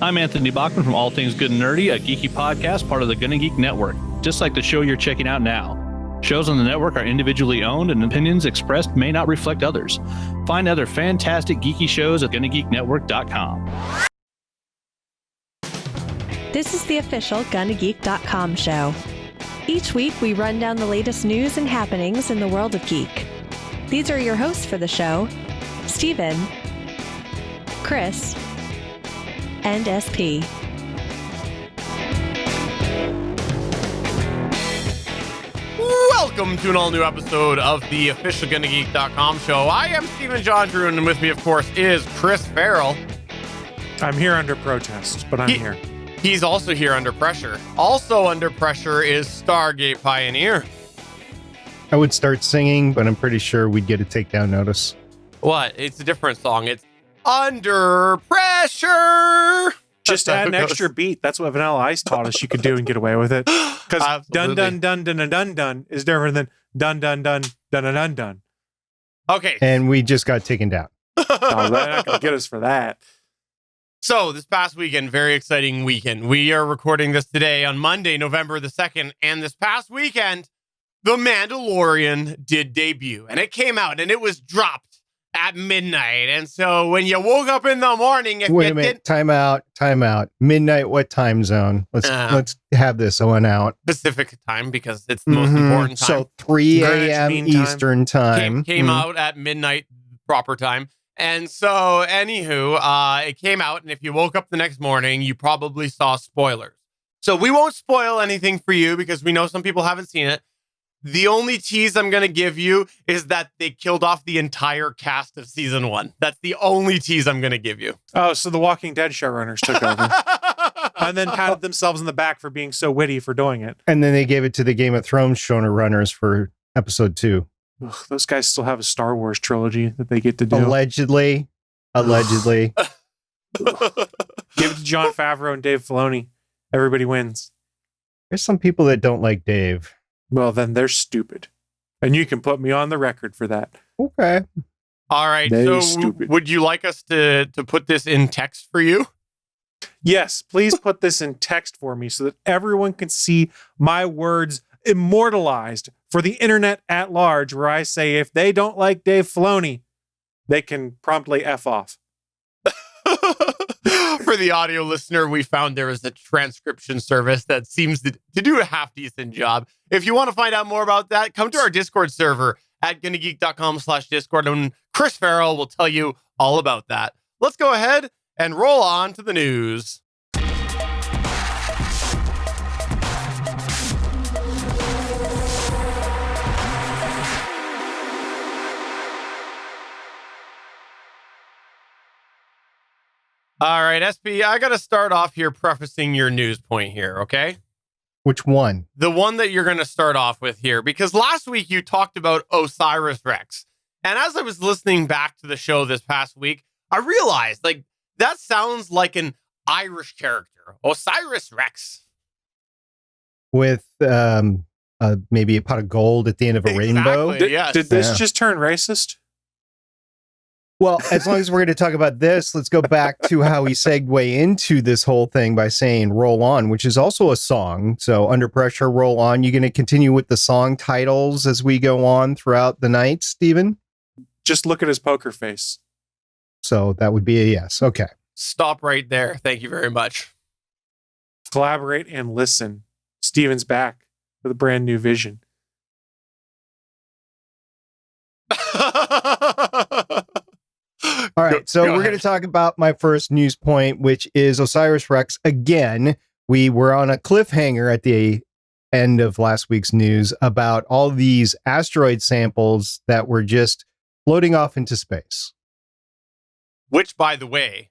I'm Anthony Bachman from All Things Good and Nerdy, a geeky podcast part of the Gonna Geek Network, just like the show you're checking out now. Shows on the network are individually owned, and opinions expressed may not reflect others. Find other fantastic geeky shows at GonnaGeekNetwork.com. This is the official GonnaGeek.com show. Each week, we run down the latest news and happenings in the world of geek. These are your hosts for the show, Steven, Chris, and SP. Welcome to an all-new episode of the official GonnaGeek.com show. I am Steven John Drew, and with me, of course, is Chris Farrell. I'm here under protest, but I'm here. He's also here under pressure. Also under pressure is Stargate Pioneer. I would start singing, but I'm pretty sure we'd get a takedown notice. What? It's a different song. It's Under Pressure. Just add an extra beat. That's what Vanilla Ice taught us you could do and get away with it. Because dun dun dun dun dun dun dun is different than dun dun dun dun dun dun dun. Okay. And we just got taken down. No, they're not going to get us for that. So this past weekend, very exciting weekend. We are recording this today on Monday, November the 2nd. And this past weekend, The Mandalorian did debut. And it came out and it was dropped at midnight. And so when you woke up in the morning, if Wait a minute, time out. Midnight, what time zone? Let's have this one out. Pacific time, because it's the most important time. So 3 a.m. Eastern time. Came out at midnight proper time. And so, anywho, it came out, and if you woke up the next morning, you probably saw spoilers. So we won't spoil anything for you because we know some people haven't seen it. The only tease I'm going to give you is that they killed off the entire cast of season 1. That's the only tease I'm going to give you. Oh, so the Walking Dead showrunners took over. And then patted themselves in the back for being so witty for doing it. And then they gave it to the Game of Thrones showrunners for episode 2. Ugh, those guys still have a Star Wars trilogy that they get to do. Allegedly. Give it to Jon Favreau and Dave Filoni. Everybody wins. There's some people that don't like Dave. Well, then they're stupid. And you can put me on the record for that. Okay. All right. Very so stupid. Would you like us to put this in text for you? Yes, please put this in text for me so that everyone can see my words immortalized for the internet at large, where I say if they don't like Dave Filoni, they can promptly F off. For the audio listener, we found there is a transcription service that seems to do a half-decent job. If you want to find out more about that, come to our Discord server at GonnaGeek.com/Discord, and Chris Farrell will tell you all about that. Let's go ahead and roll on to the news. All right, SP, I got to start off here prefacing your news point here, okay? Which one? The one that you're going to start off with here, because last week you talked about OSIRIS-REx. And as I was listening back to the show this past week, I realized, that sounds like an Irish character. OSIRIS-REx. With maybe a pot of gold at the end of a rainbow? Yes. Did this just turn racist? Well, as long as we're going to talk about this, let's go back to how we segue into this whole thing by saying Roll On, which is also a song. So Under Pressure, Roll On. You going to continue with the song titles as we go on throughout the night, Stephen? Just look at his poker face. So that would be a yes. Okay. Stop right there. Thank you very much. Collaborate and listen. Steven's back with a brand new vision. All right, so we're going to talk about my first news point, which is OSIRIS-REx again. We were on a cliffhanger at the end of last week's news about all these asteroid samples that were just floating off into space. Which, by the way,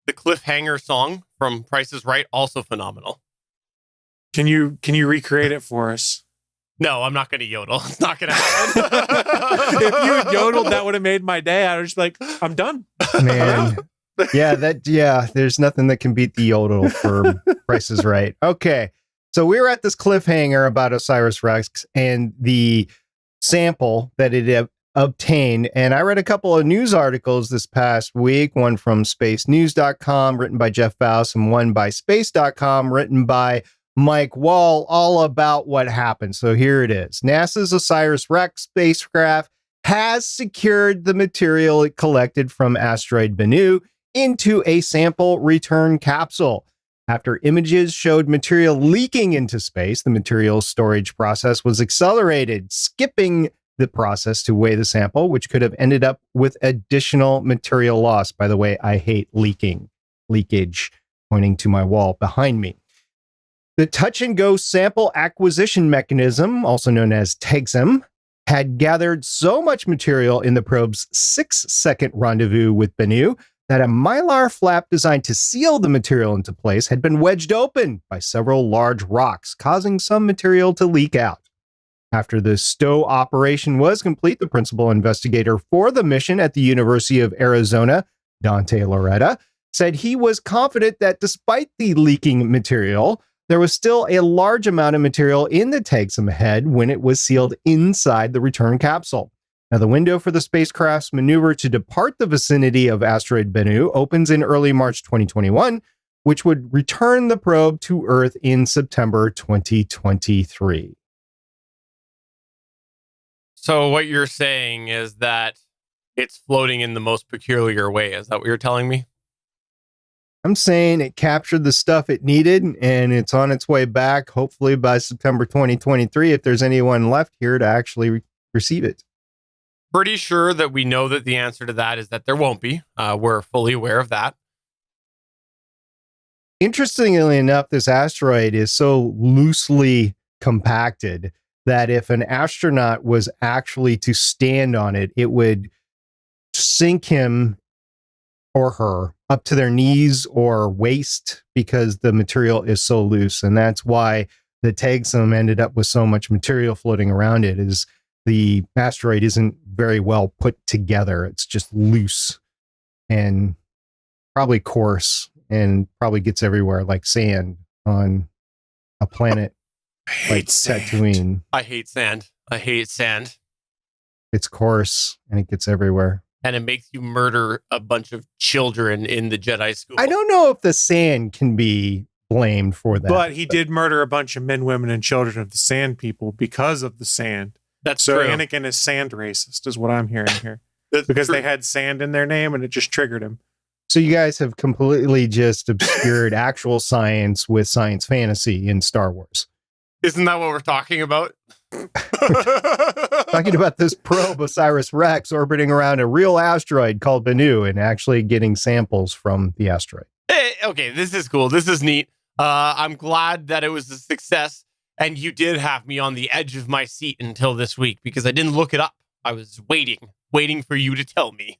the cliffhanger song from Price is Right, also phenomenal. Can you recreate it for us? No, I'm not going to yodel. It's not going to happen. If you had yodeled, that would have made my day. I was just like, I'm done. Man. Yeah, there's nothing that can beat the yodel for Price is Right. Okay. So we were at this cliffhanger about OSIRIS-REx and the sample that it obtained. And I read a couple of news articles this past week, one from spacenews.com written by Jeff Faust and one by space.com written by Mike Wall, all about what happened. So here it is. NASA's OSIRIS-REx spacecraft has secured the material it collected from asteroid Bennu into a sample return capsule. After images showed material leaking into space, the material storage process was accelerated, skipping the process to weigh the sample, which could have ended up with additional material loss. By the way, I hate leakage, pointing to my wall behind me. The touch-and-go sample acquisition mechanism, also known as TAGSIM, had gathered so much material in the probe's 6-second rendezvous with Bennu that a mylar flap designed to seal the material into place had been wedged open by several large rocks, causing some material to leak out. After the stow operation was complete, the principal investigator for the mission at the University of Arizona, Dante Loretta, said he was confident that despite the leaking material, there was still a large amount of material in the TAGSIM head when it was sealed inside the return capsule. Now, the window for the spacecraft's maneuver to depart the vicinity of asteroid Bennu opens in early March 2021, which would return the probe to Earth in September 2023. So what you're saying is that it's floating in the most peculiar way. Is that what you're telling me? I'm saying it captured the stuff it needed and it's on its way back, hopefully by September 2023, if there's anyone left here to actually receive it. Pretty sure that we know that the answer to that is that there won't be. We're fully aware of that. Interestingly enough, this asteroid is so loosely compacted that if an astronaut was actually to stand on it, it would sink him or her up to their knees or waist because the material is so loose. And that's why the TAGSIM ended up with so much material floating around it, is the asteroid isn't very well put together. It's just loose and probably coarse and probably gets everywhere like sand on a planet like Tatooine. I hate sand. I hate sand. It's coarse and it gets everywhere. And it makes you murder a bunch of children in the Jedi school. I don't know if the sand can be blamed for that. But he did murder a bunch of men, women, and children of the sand people because of the sand. That's so true. Anakin is sand racist, is what I'm hearing here. That's because true. they had sand in their name and it just triggered him. So you guys have completely just obscured actual science with science fantasy in Star Wars. Isn't that what we're talking about? Talking about this probe OSIRIS-REx orbiting around a real asteroid called Bennu and actually getting samples from the asteroid. Hey, okay, this is cool. This is neat. I'm glad that it was a success. And you did have me on the edge of my seat until this week because I didn't look it up. I was waiting for you to tell me.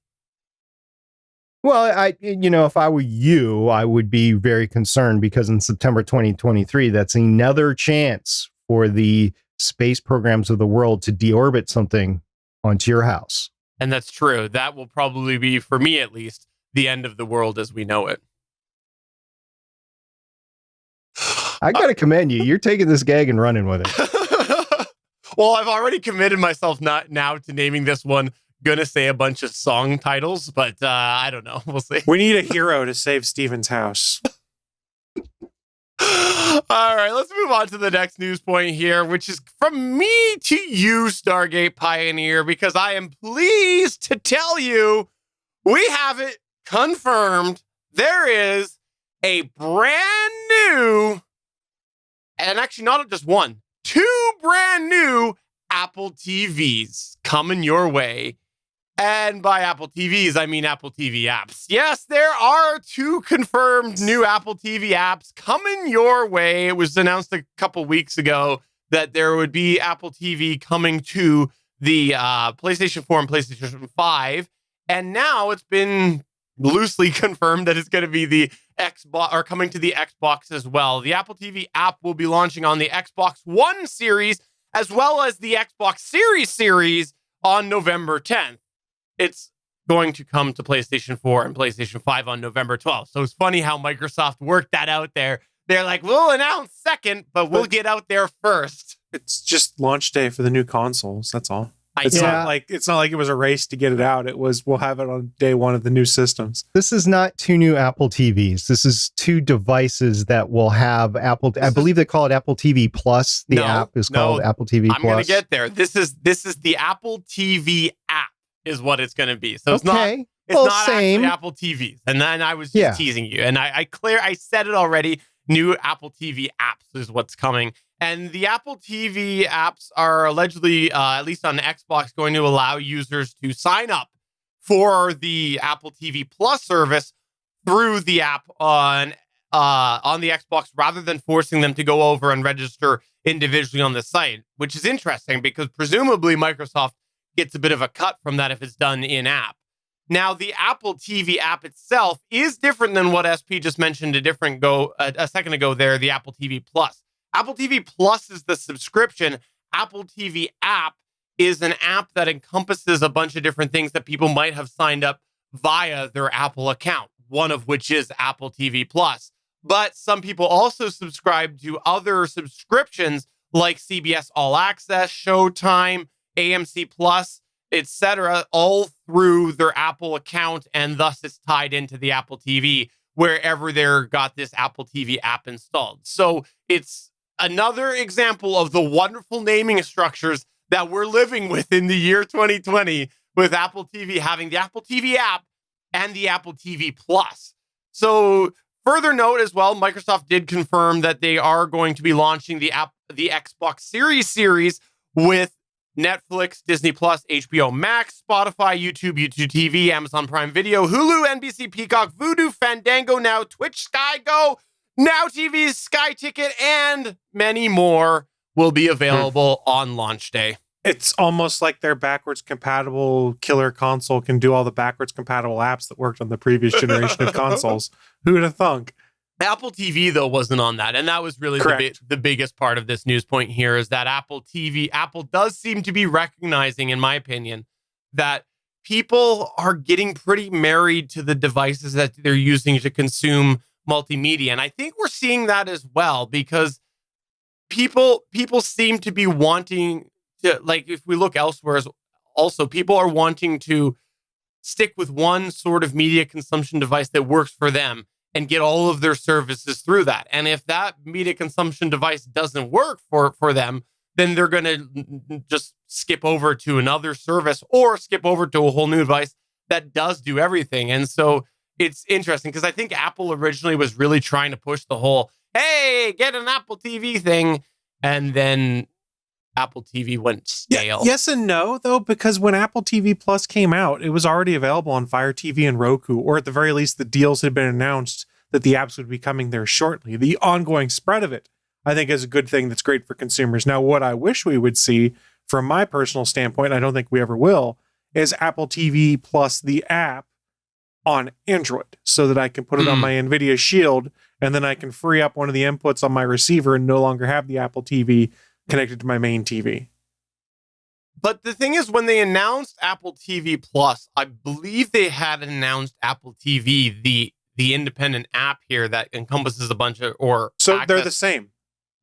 Well, if I were you, I would be very concerned because in September 2023, that's another chance for the space programs of the world to deorbit something onto your house. And that's true. That will probably be, for me at least, the end of the world as we know it. I got to commend you. You're taking this gag and running with it. Well, I've already committed myself now to naming this one. Gonna say a bunch of song titles, but I don't know. We'll see. We need a hero to save Steven's house. All right, let's move on to the next news point here, which is from me to you, Stargate Pioneer, because I am pleased to tell you we have it confirmed. There is a brand new, and actually not just one, two brand new Apple TVs coming your way. And by Apple TVs, I mean Apple TV apps. Yes, there are two confirmed new Apple TV apps coming your way. It was announced a couple weeks ago that there would be Apple TV coming to the PlayStation 4 and PlayStation 5. And now it's been loosely confirmed that it's going to be the Xbox, or coming to the Xbox as well. The Apple TV app will be launching on the Xbox One series as well as the Xbox Series on November 10th. It's going to come to PlayStation 4 and PlayStation 5 on November 12th. So it's funny how Microsoft worked that out there. They're like, we'll announce second, but we'll get out there first. It's just launch day for the new consoles. That's all. It's Yeah. not like it was a race to get it out. It was, we'll have it on day one of the new systems. This is not two new Apple TVs. This is two devices that will have Apple. I believe they call it Apple TV Plus. The app is called Apple TV Plus. I'm going to get there. This is the Apple TV app is what it's going to be. So it's Okay. not Same. actually Apple TVs. And then I was just teasing you. And I said it already. New Apple TV apps is what's coming. And the Apple TV apps are allegedly, at least on Xbox, going to allow users to sign up for the Apple TV Plus service through the app on the Xbox, rather than forcing them to go over and register individually on the site, which is interesting because presumably Microsoft gets a bit of a cut from that if it's done in-app. Now, the Apple TV app itself is different than what SP just mentioned a second ago there, the Apple TV Plus. Apple TV Plus is the subscription. Apple TV app is an app that encompasses a bunch of different things that people might have signed up via their Apple account, one of which is Apple TV Plus. But some people also subscribe to other subscriptions like CBS All Access, Showtime, AMC Plus, etc., all through their Apple account, and thus it's tied into the Apple TV wherever they're got this Apple TV app installed. So it's another example of the wonderful naming structures that we're living with in the year 2020, with Apple TV having the Apple TV app and the Apple TV Plus. So further note as well, Microsoft did confirm that they are going to be launching the Xbox series with Netflix, Disney Plus, HBO Max, Spotify, YouTube TV, Amazon Prime Video, Hulu, NBC Peacock, Vudu, Fandango Now, Twitch, Sky Go, Now TV, Sky Ticket, and many more will be available on launch day. It's almost like their backwards compatible killer console can do all the backwards compatible apps that worked on the previous generation of consoles. Who would have thunk? Apple TV, though, wasn't on that. And that was really the biggest part of this news point here, is that Apple does seem to be recognizing, in my opinion, that people are getting pretty married to the devices that they're using to consume multimedia. And I think we're seeing that as well, because people seem to be wanting to, like, if we look elsewhere, also people are wanting to stick with one sort of media consumption device that works for them and get all of their services through that. And if that media consumption device doesn't work for them, then they're going to just skip over to another service or skip over to a whole new device that does do everything. And so it's interesting because I think Apple originally was really trying to push the whole, hey, get an Apple TV thing. And then Apple TV went stale. Yes and no, though, because when Apple TV Plus came out, it was already available on Fire TV and Roku, or at the very least, the deals had been announced that the apps would be coming there shortly. The ongoing spread of it, I think, is a good thing that's great for consumers. Now, what I wish we would see, from my personal standpoint, I don't think we ever will, is Apple TV Plus, the app, on Android, so that I can put it on my NVIDIA Shield, and then I can free up one of the inputs on my receiver and no longer have the Apple TV connected to my main TV. But the thing is, when they announced Apple TV Plus, I believe they had announced Apple TV, the independent app here that encompasses a bunch of, They're the same.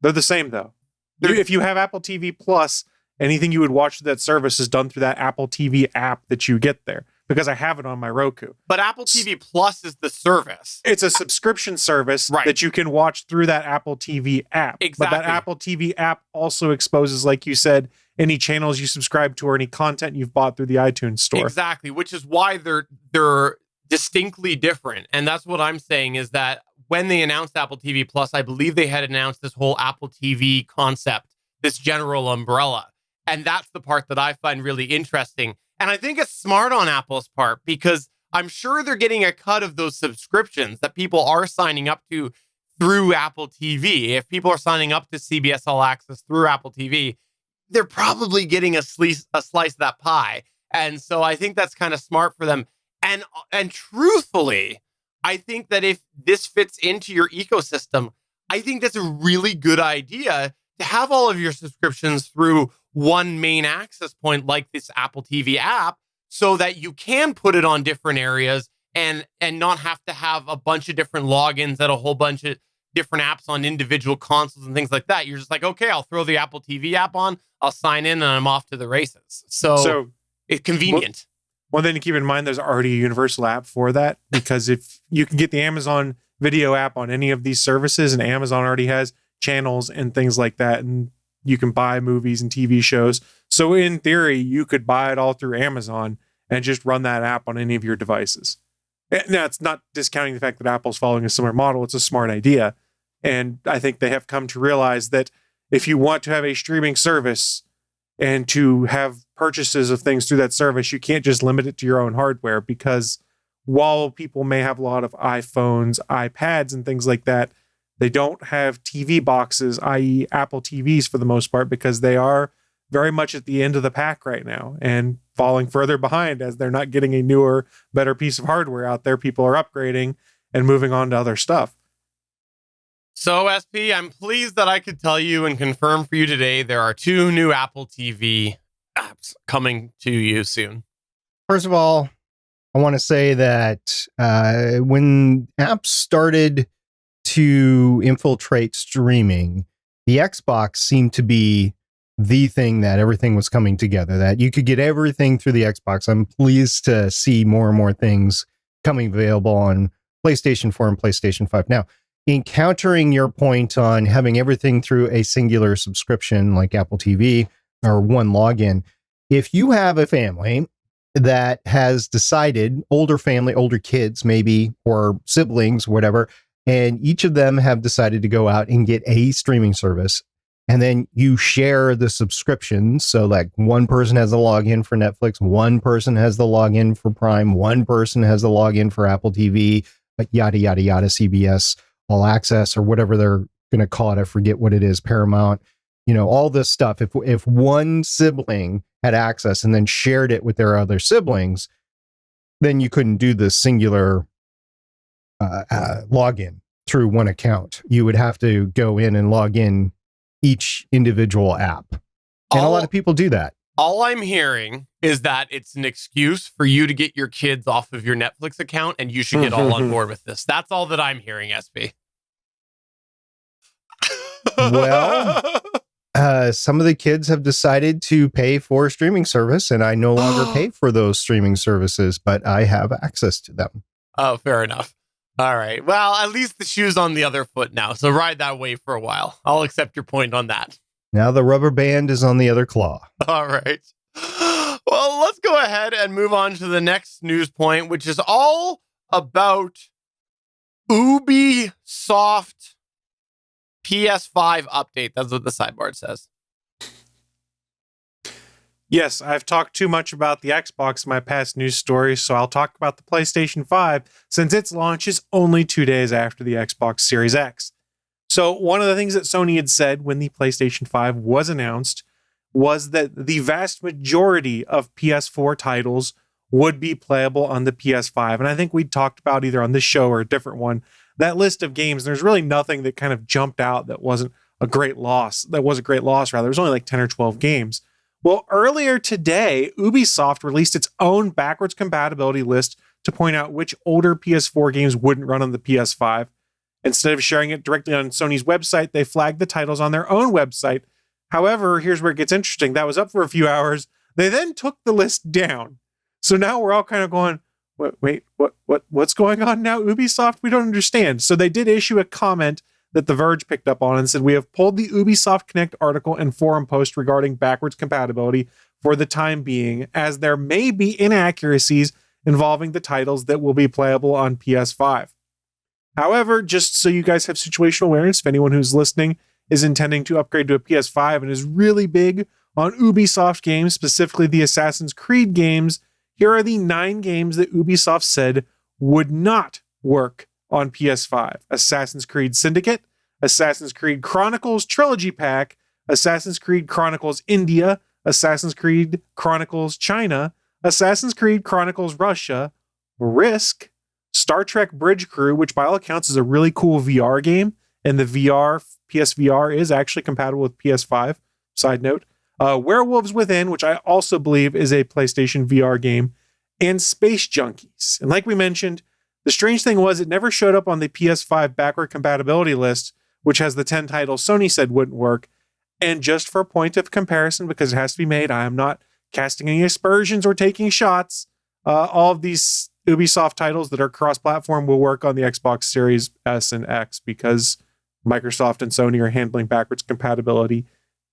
They're the same, though. If you have Apple TV Plus, anything you would watch through that service is done through that Apple TV app that you get there, because I have it on my Roku. But Apple TV Plus is the service. It's a subscription service that you can watch through that Apple TV app. Exactly. But that Apple TV app also exposes, like you said, any channels you subscribe to or any content you've bought through the iTunes store. Exactly, which is why they're distinctly different. And that's what I'm saying, is that when they announced Apple TV Plus, I believe they had announced this whole Apple TV concept, this general umbrella. And that's the part that I find really interesting. And I think it's smart on Apple's part, because I'm sure they're getting a cut of those subscriptions that people are signing up to through Apple TV. If people are signing up to CBS All Access through Apple TV, they're probably getting a slice of that pie. And so I think that's kind of smart for them. And truthfully, I think that if this fits into your ecosystem, I think that's a really good idea to have all of your subscriptions through one main access point like this Apple TV app, so that you can put it on different areas and not have to have a bunch of different logins at a whole bunch of different apps on individual consoles and things like that. You're just like, okay, I'll throw the Apple TV app on, I'll sign in, and I'm off to the races. So it's convenient. Well, then keep in mind there's already a universal app for that, because if you can get the Amazon Video app on any of these services, and Amazon already has channels and things like that, and you can buy movies and TV shows. So in theory, you could buy it all through Amazon and just run that app on any of your devices. Now, it's not discounting the fact that Apple's following a similar model. It's a smart idea. And I think they have come to realize that if you want to have a streaming service and to have purchases of things through that service, you can't just limit it to your own hardware, because while people may have a lot of iPhones, iPads, and things like that, they don't have TV boxes, i.e. Apple TVs for the most part, because they are very much at the end of the pack right now and falling further behind as they're not getting a newer, better piece of hardware out there. People are upgrading and moving on to other stuff. So, SP, I'm pleased that I could tell you and confirm for you today there are 2 new Apple TV apps coming to you soon. First of all, I want to say that when apps started to infiltrate streaming, the Xbox seemed to be the thing that everything was coming together, that you could get everything through the Xbox. I'm pleased to see more and more things coming available on PlayStation 4 and PlayStation 5. Now, encountering your point on having everything through a singular subscription like Apple TV or one login, if you have a family that has decided, older family, older kids maybe, or siblings, whatever, and each of them have decided to go out and get a streaming service, and then you share the subscriptions. So like one person has a login for Netflix, one person has the login for Prime, one person has the login for Apple TV, like yada, yada, yada, CBS, All Access, or whatever they're going to call it. I forget what it is, Paramount, all this stuff. If one sibling had access and then shared it with their other siblings, then you couldn't do the singular login through one account. You would have to go in and log in each individual app. And a lot of people do that. All I'm hearing is that it's an excuse for you to get your kids off of your Netflix account, and you should get all on board with this. That's all that I'm hearing, SB. Well, some of the kids have decided to pay for a streaming service, and I no longer pay for those streaming services, but I have access to them. Oh, fair enough. All right. Well, at least the shoe's on the other foot now, so ride that wave for a while. I'll accept your point on that. Now the rubber band is on the other claw. All right. Well, let's go ahead and move on to the next news point, which is all about Ubisoft PS5 update. That's what the sidebar says. Yes, I've talked too much about the Xbox in my past news stories, so I'll talk about the PlayStation 5 since its launch is only 2 days after the Xbox Series X. So one of the things that Sony had said when the PlayStation 5 was announced was that the vast majority of PS4 titles would be playable on the PS5. And I think we talked about either on this show or a different one, that list of games. There's really nothing that kind of jumped out that wasn't a great loss. That was a great loss, rather. There was only like 10 or 12 games. Well, earlier today, Ubisoft released its own backwards compatibility list to point out which older PS4 games wouldn't run on the PS5. Instead of sharing it directly on Sony's website, they flagged the titles on their own website. However, here's where it gets interesting. That was up for a few hours. They then took the list down. So now we're all kind of going, what's going on now, Ubisoft? We don't understand. So they did issue a comment that The Verge picked up on and said, we have pulled the Ubisoft Connect article and forum post regarding backwards compatibility for the time being, as there may be inaccuracies involving the titles that will be playable on PS5. However, just so you guys have situational awareness, if anyone who's listening is intending to upgrade to a PS5 and is really big on Ubisoft games, specifically the Assassin's Creed games, here are the 9 games that Ubisoft said would not work on PS5. Assassin's Creed Syndicate, Assassin's Creed Chronicles Trilogy Pack, Assassin's Creed Chronicles India, Assassin's Creed Chronicles China, Assassin's Creed Chronicles Russia, Risk, Star Trek Bridge Crew, which by all accounts is a really cool VR game, and the PSVR is actually compatible with PS5, side note. Werewolves Within, which I also believe is a PlayStation VR game, and Space Junkies. And like we mentioned, The strange thing was it never showed up on the PS5 backward compatibility list, which has the 10 titles Sony said wouldn't work. And just for a point of comparison, because it has to be made, I am not casting any aspersions or taking shots. All of these Ubisoft titles that are cross-platform will work on the Xbox Series S and X because Microsoft and Sony are handling backwards compatibility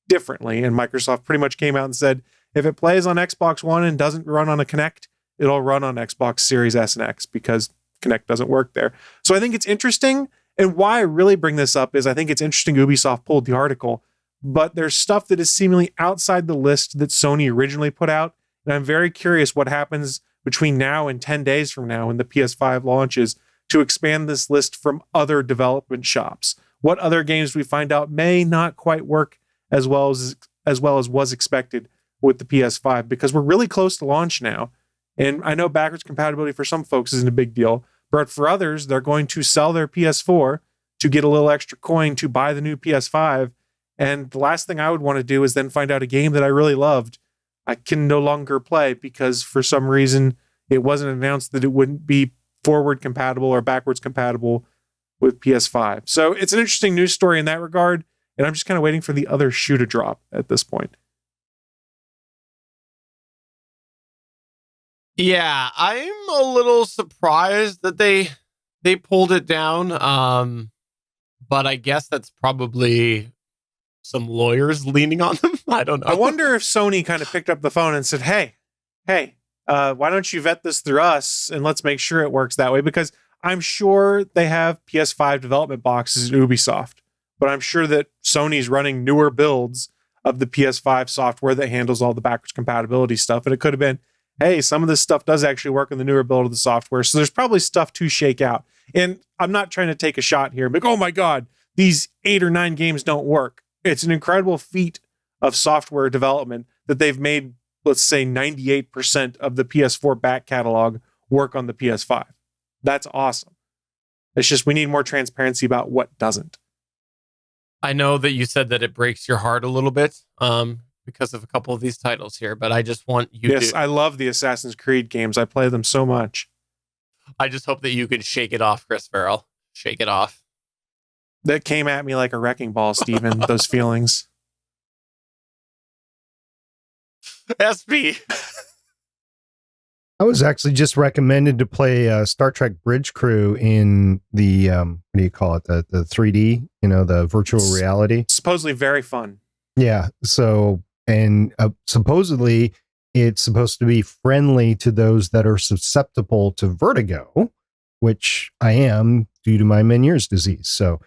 differently. And Microsoft pretty much came out and said, if it plays on Xbox One and doesn't run on a Kinect, it'll run on Xbox Series S and X because Kinect doesn't work there. So I think it's interesting. And why I really bring this up is I think it's interesting Ubisoft pulled the article, but there's stuff that is seemingly outside the list that Sony originally put out. And I'm very curious what happens between now and 10 days from now when the PS5 launches to expand this list from other development shops. What other games we find out may not quite work as well as was expected with the PS5, because we're really close to launch now. And I know backwards compatibility for some folks isn't a big deal, but for others, they're going to sell their PS4 to get a little extra coin to buy the new PS5. And the last thing I would want to do is then find out a game that I really loved I can no longer play because for some reason it wasn't announced that it wouldn't be forward compatible or backwards compatible with PS5. So it's an interesting news story in that regard. And I'm just kind of waiting for the other shoe to drop at this point. Yeah, I'm a little surprised that they pulled it down. But I guess that's probably some lawyers leaning on them. I don't know. I wonder if Sony kind of picked up the phone and said, hey, why don't you vet this through us and let's make sure it works that way? Because I'm sure they have PS5 development boxes at Ubisoft, but I'm sure that Sony's running newer builds of the PS5 software that handles all the backwards compatibility stuff. And it could have been, hey, some of this stuff does actually work in the newer build of the software. So there's probably stuff to shake out. And I'm not trying to take a shot here, but oh my God, these 8 or 9 games don't work. It's an incredible feat of software development that they've made, let's say, 98% of the PS4 back catalog work on the PS5. That's awesome. It's just we need more transparency about what doesn't. I know that you said that it breaks your heart a little bit because of a couple of these titles here, but I just want you to... Yes, I love the Assassin's Creed games. I play them so much. I just hope that you can shake it off, Chris Farrell. Shake it off. That came at me like a wrecking ball, Steven, those feelings. SB. I was actually just recommended to play Star Trek Bridge Crew in the, what do you call it? The 3D, the virtual reality. Supposedly very fun. Yeah. So, and supposedly it's supposed to be friendly to those that are susceptible to vertigo, which I am due to my Meniere's disease. So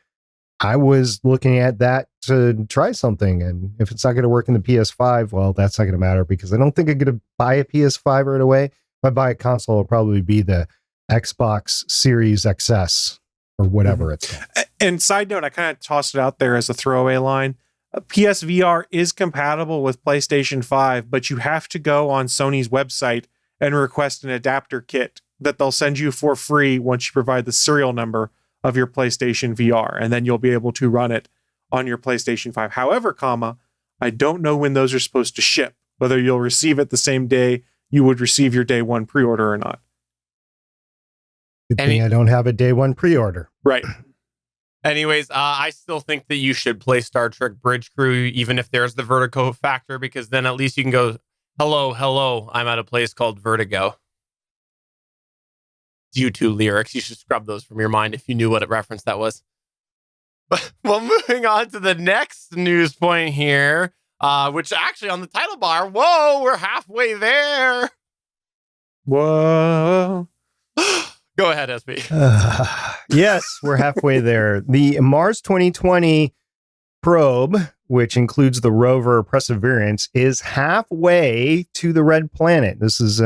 I was looking at that to try something. And if it's not going to work in the PS5, well, that's not going to matter because I don't think I'm going to buy a PS5 right away. If I buy a console, it'll probably be the Xbox Series XS or whatever it's called. And side note, I kind of tossed it out there as a throwaway line. PSVR is compatible with PlayStation 5, but you have to go on Sony's website and request an adapter kit that they'll send you for free once you provide the serial number of your PlayStation VR, and then you'll be able to run it on your PlayStation 5. However, I don't know when those are supposed to ship, whether you'll receive it the same day you would receive your day one pre-order or not. Good thing I don't have a day one pre-order. Right. Anyways, I still think that you should play Star Trek Bridge Crew, even if there's the vertigo factor, because then at least you can go, hello, I'm at a place called Vertigo. U2 lyrics. You should scrub those from your mind if you knew what reference that was. But well, moving on to the next news point here, which actually on the title bar, whoa, we're halfway there. Whoa. Go ahead, SB. Yes, we're halfway there. The Mars 2020 probe, which includes the rover Perseverance, is halfway to the red planet. This is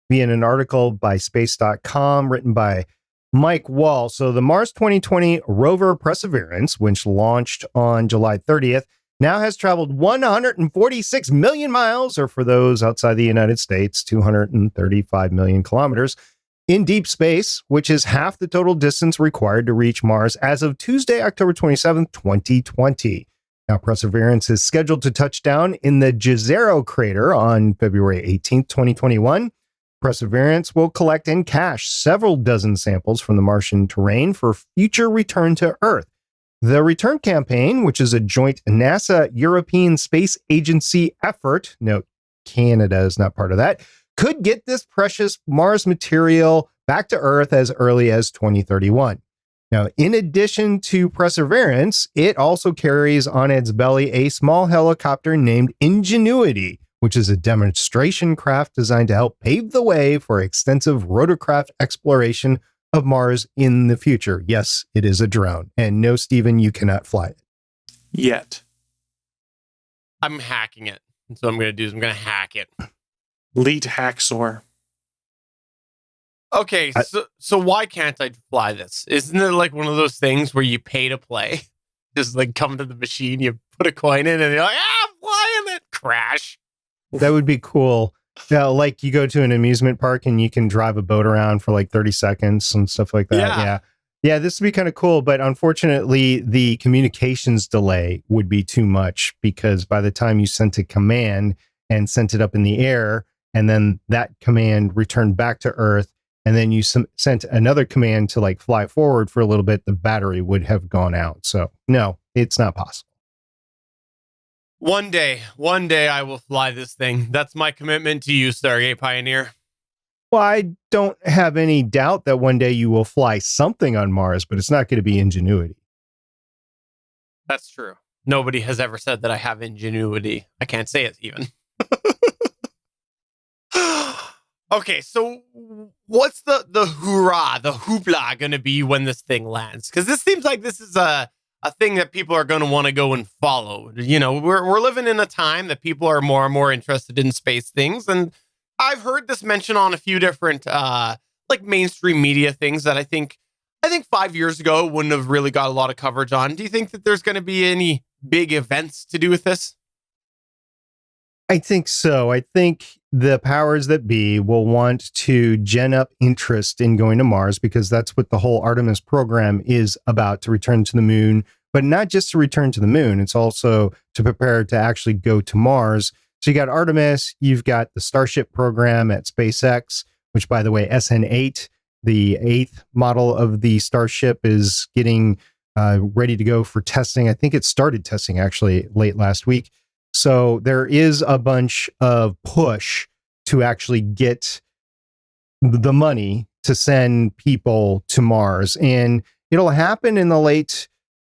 via an article by space.com written by Mike Wall. So the Mars 2020 rover Perseverance, which launched on July 30th, now has traveled 146 million miles, or for those outside the United States, 235 million kilometers, in deep space, which is half the total distance required to reach Mars as of Tuesday, October 27th, 2020. Now, Perseverance is scheduled to touch down in the Jezero crater on February 18th, 2021. Perseverance will collect and cache several dozen samples from the Martian terrain for future return to Earth. The return campaign, which is a joint NASA European Space Agency effort, note Canada is not part of that, could get this precious Mars material back to Earth as early as 2031. Now, in addition to Perseverance, it also carries on its belly a small helicopter named Ingenuity, which is a demonstration craft designed to help pave the way for extensive rotorcraft exploration of Mars in the future. Yes, it is a drone. And no, Stephen, you cannot fly it. Yet. I'm hacking it. That's what I'm going to do is I'm going to hack it. Leet Hacksaw. Okay, so why can't I fly this? Isn't it like one of those things where you pay to play? Just like come to the machine, you put a coin in, and you're like, I'm flying it. Crash. That would be cool. Yeah, like you go to an amusement park and you can drive a boat around for like 30 seconds and stuff like that. Yeah, this would be kind of cool. But unfortunately, the communications delay would be too much because by the time you sent a command and sent it up in the air, and then that command returned back to Earth, and then you sent another command to like fly forward for a little bit, the battery would have gone out. So no, it's not possible. One day I will fly this thing. That's my commitment to you, Stargate Pioneer. Well, I don't have any doubt that one day you will fly something on Mars, but it's not going to be Ingenuity. That's true. Nobody has ever said that I have ingenuity. I can't say it even. Okay, so what's the hoorah, the hoopla going to be when this thing lands? Because this seems like this is a thing that people are going to want to go and follow. You know, we're living in a time that people are more and more interested in space things, and I've heard this mentioned on a few different like mainstream media things that I think 5 years ago wouldn't have really got a lot of coverage on. Do you think that there's going to be any big events to do with this? I think so. I think the powers that be will want to gen up interest in going to Mars because that's what the whole Artemis program is about, to return to the moon, but not just to return to the moon. It's also to prepare to actually go to Mars. So you got Artemis, you've got the Starship program at SpaceX, which, by the way, SN8, the 8th model of the Starship, is getting ready to go for testing. I think it started testing actually late last week. So there is a bunch of push to actually get the money to send people to Mars. And it'll happen in the late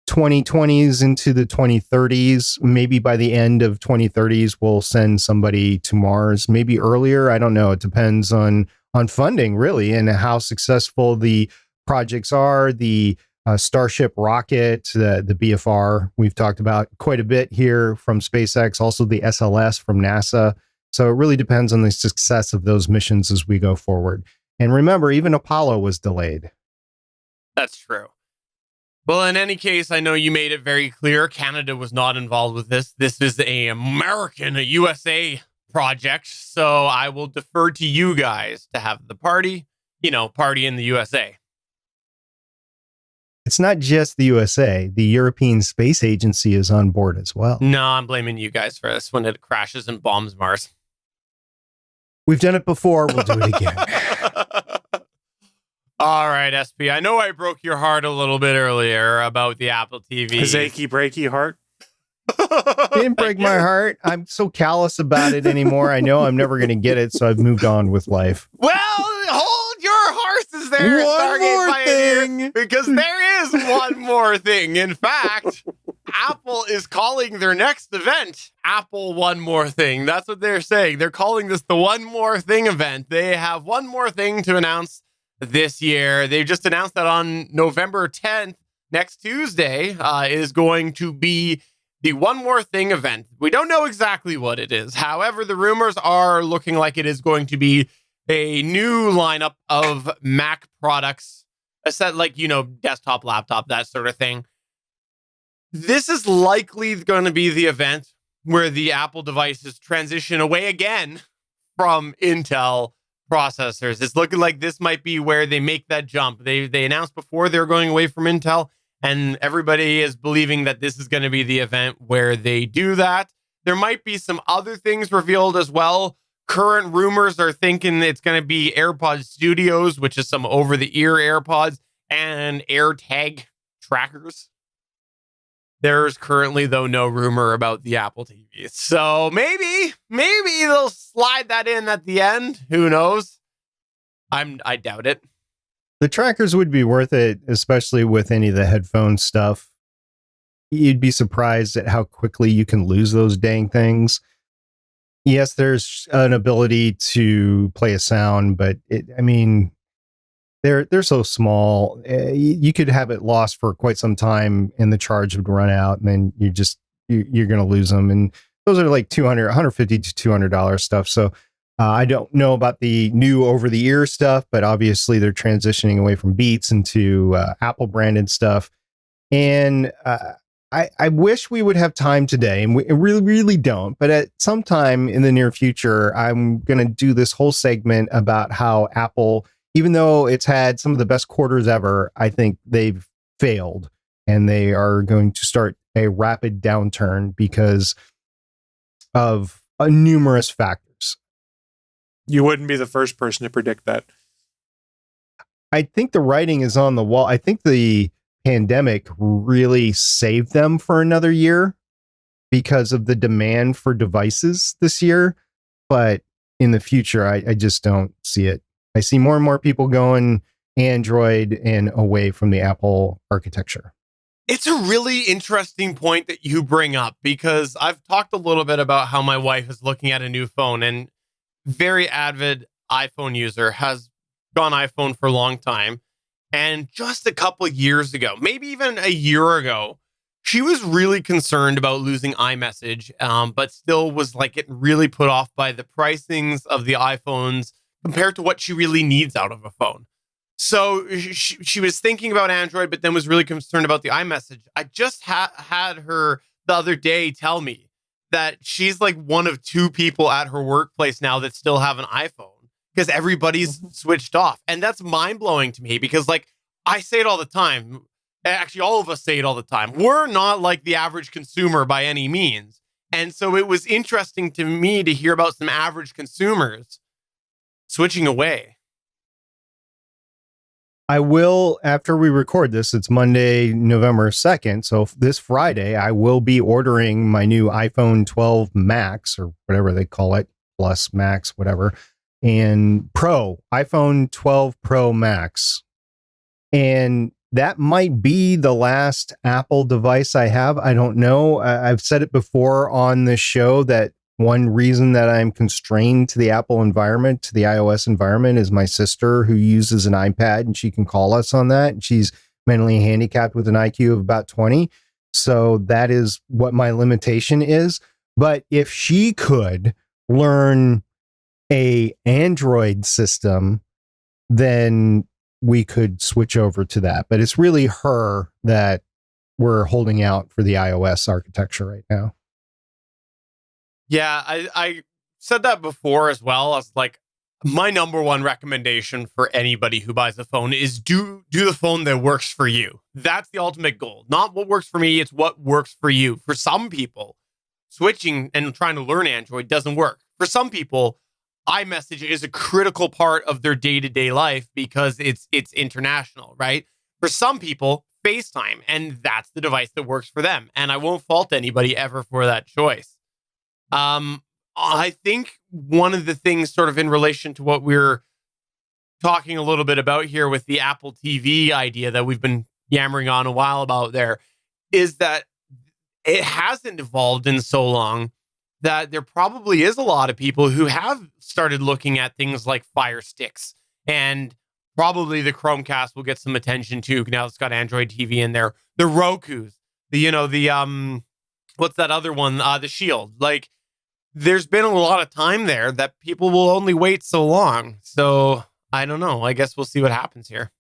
2020s into the 2030s. Maybe by the end of 2030s, we'll send somebody to Mars. Maybe earlier. I don't know. It depends on funding, really, and how successful the projects are. The Starship rocket, the BFR, we've talked about quite a bit here from SpaceX, also the SLS from NASA. So it really depends on the success of those missions as we go forward. And remember, even Apollo was delayed. That's true. Well, in any case, I know you made it very clear Canada was not involved with this. This is a USA project. So I will defer to you guys to have the party in the USA. It's not just the USA. The European Space Agency is on board as well. No, I'm blaming you guys for this when it crashes and bombs Mars. We've done it before. We'll do it again. All right, SP. I know I broke your heart a little bit earlier about the Apple TV. His achy, breaky heart. Didn't break my heart. I'm so callous about it anymore. I know I'm never going to get it, so I've moved on with life. Well, hold your horses there, Stargate Pioneer, because there is one more thing. In fact, Apple is calling their next event Apple One More Thing. That's what they're saying. They're calling this the One More Thing event. They have one more thing to announce this year. They just announced that on November 10th, next Tuesday, is going to be the One More Thing event. We don't know exactly what it is. However, the rumors are looking like it is going to be a new lineup of Mac products, a set like, desktop, laptop, that sort of thing. This is likely going to be the event where the Apple devices transition away again from Intel processors. It's looking like this might be where they make that jump. They announced before they're going away from Intel, and everybody is believing that this is going to be the event where they do that. There might be some other things revealed as well Current rumors are thinking it's going to be AirPods Studios, which is some over-the-ear AirPods, and AirTag trackers. There's currently, though, no rumor about the Apple TV. So maybe they'll slide that in at the end. Who knows? I doubt it. The trackers would be worth it, especially with any of the headphone stuff. You'd be surprised at how quickly you can lose those dang things. Yes, there's an ability to play a sound, but they're so small. You could have it lost for quite some time, and the charge would run out, and then you're going to lose them. And those are like $150 to $200 stuff. So I don't know about the new over-the-ear stuff, but obviously they're transitioning away from Beats into Apple branded stuff. And I wish we would have time today, and we really, really don't. But at some time in the near future, I'm going to do this whole segment about how Apple, even though it's had some of the best quarters ever, I think they've failed, and they are going to start a rapid downturn because of numerous factors. You wouldn't be the first person to predict that. I think the writing is on the wall. I think the pandemic really saved them for another year because of the demand for devices this year. But in the future, I just don't see it. I see more and more people going Android and away from the Apple architecture. It's a really interesting point that you bring up, because I've talked a little bit about how my wife is looking at a new phone, and very avid iPhone user, has gone iPhone for a long time. And just a couple of years ago, maybe even a year ago, she was really concerned about losing iMessage, but still was like getting really put off by the pricings of the iPhones compared to what she really needs out of a phone. So she was thinking about Android, but then was really concerned about the iMessage. I just had her the other day tell me that she's like one of two people at her workplace now that still have an iPhone, because everybody's switched off. And that's mind-blowing to me, because like I say it all the time. Actually, all of us say it all the time. We're not like the average consumer by any means. And so it was interesting to me to hear about some average consumers switching away. I will, after we record this, it's Monday, November 2nd. So this Friday, I will be ordering my new iPhone 12 Max, or whatever they call it, Plus, Max, whatever, and Pro, iPhone 12 Pro Max. And that might be the last Apple device I have. I don't know. I've said it before on the show that one reason that I'm constrained to the Apple environment, to the iOS environment, is my sister, who uses an iPad, and she can call us on that. She's mentally handicapped with an IQ of about 20. So that is what my limitation is. But if she could learn a Android system, then we could switch over to that. But it's really her that we're holding out for the iOS architecture right now. Yeah, I said that before as well. I was like, my number one recommendation for anybody who buys a phone is do the phone that works for you. That's the ultimate goal. Not what works for me, it's what works for you. For some people, switching and trying to learn Android doesn't work. For some people, iMessage is a critical part of their day-to-day life because it's international, right? For some people, FaceTime, and that's the device that works for them. And I won't fault anybody ever for that choice. I think one of the things sort of in relation to what we're talking a little bit about here with the Apple TV idea that we've been yammering on a while about there is that it hasn't evolved in so long that there probably is a lot of people who have started looking at things like Fire Sticks, and probably the Chromecast will get some attention too. Now it's got Android TV in there. The Rokus, what's that other one? The Shield. Like, there's been a lot of time there that people will only wait so long. So I don't know. I guess we'll see what happens here.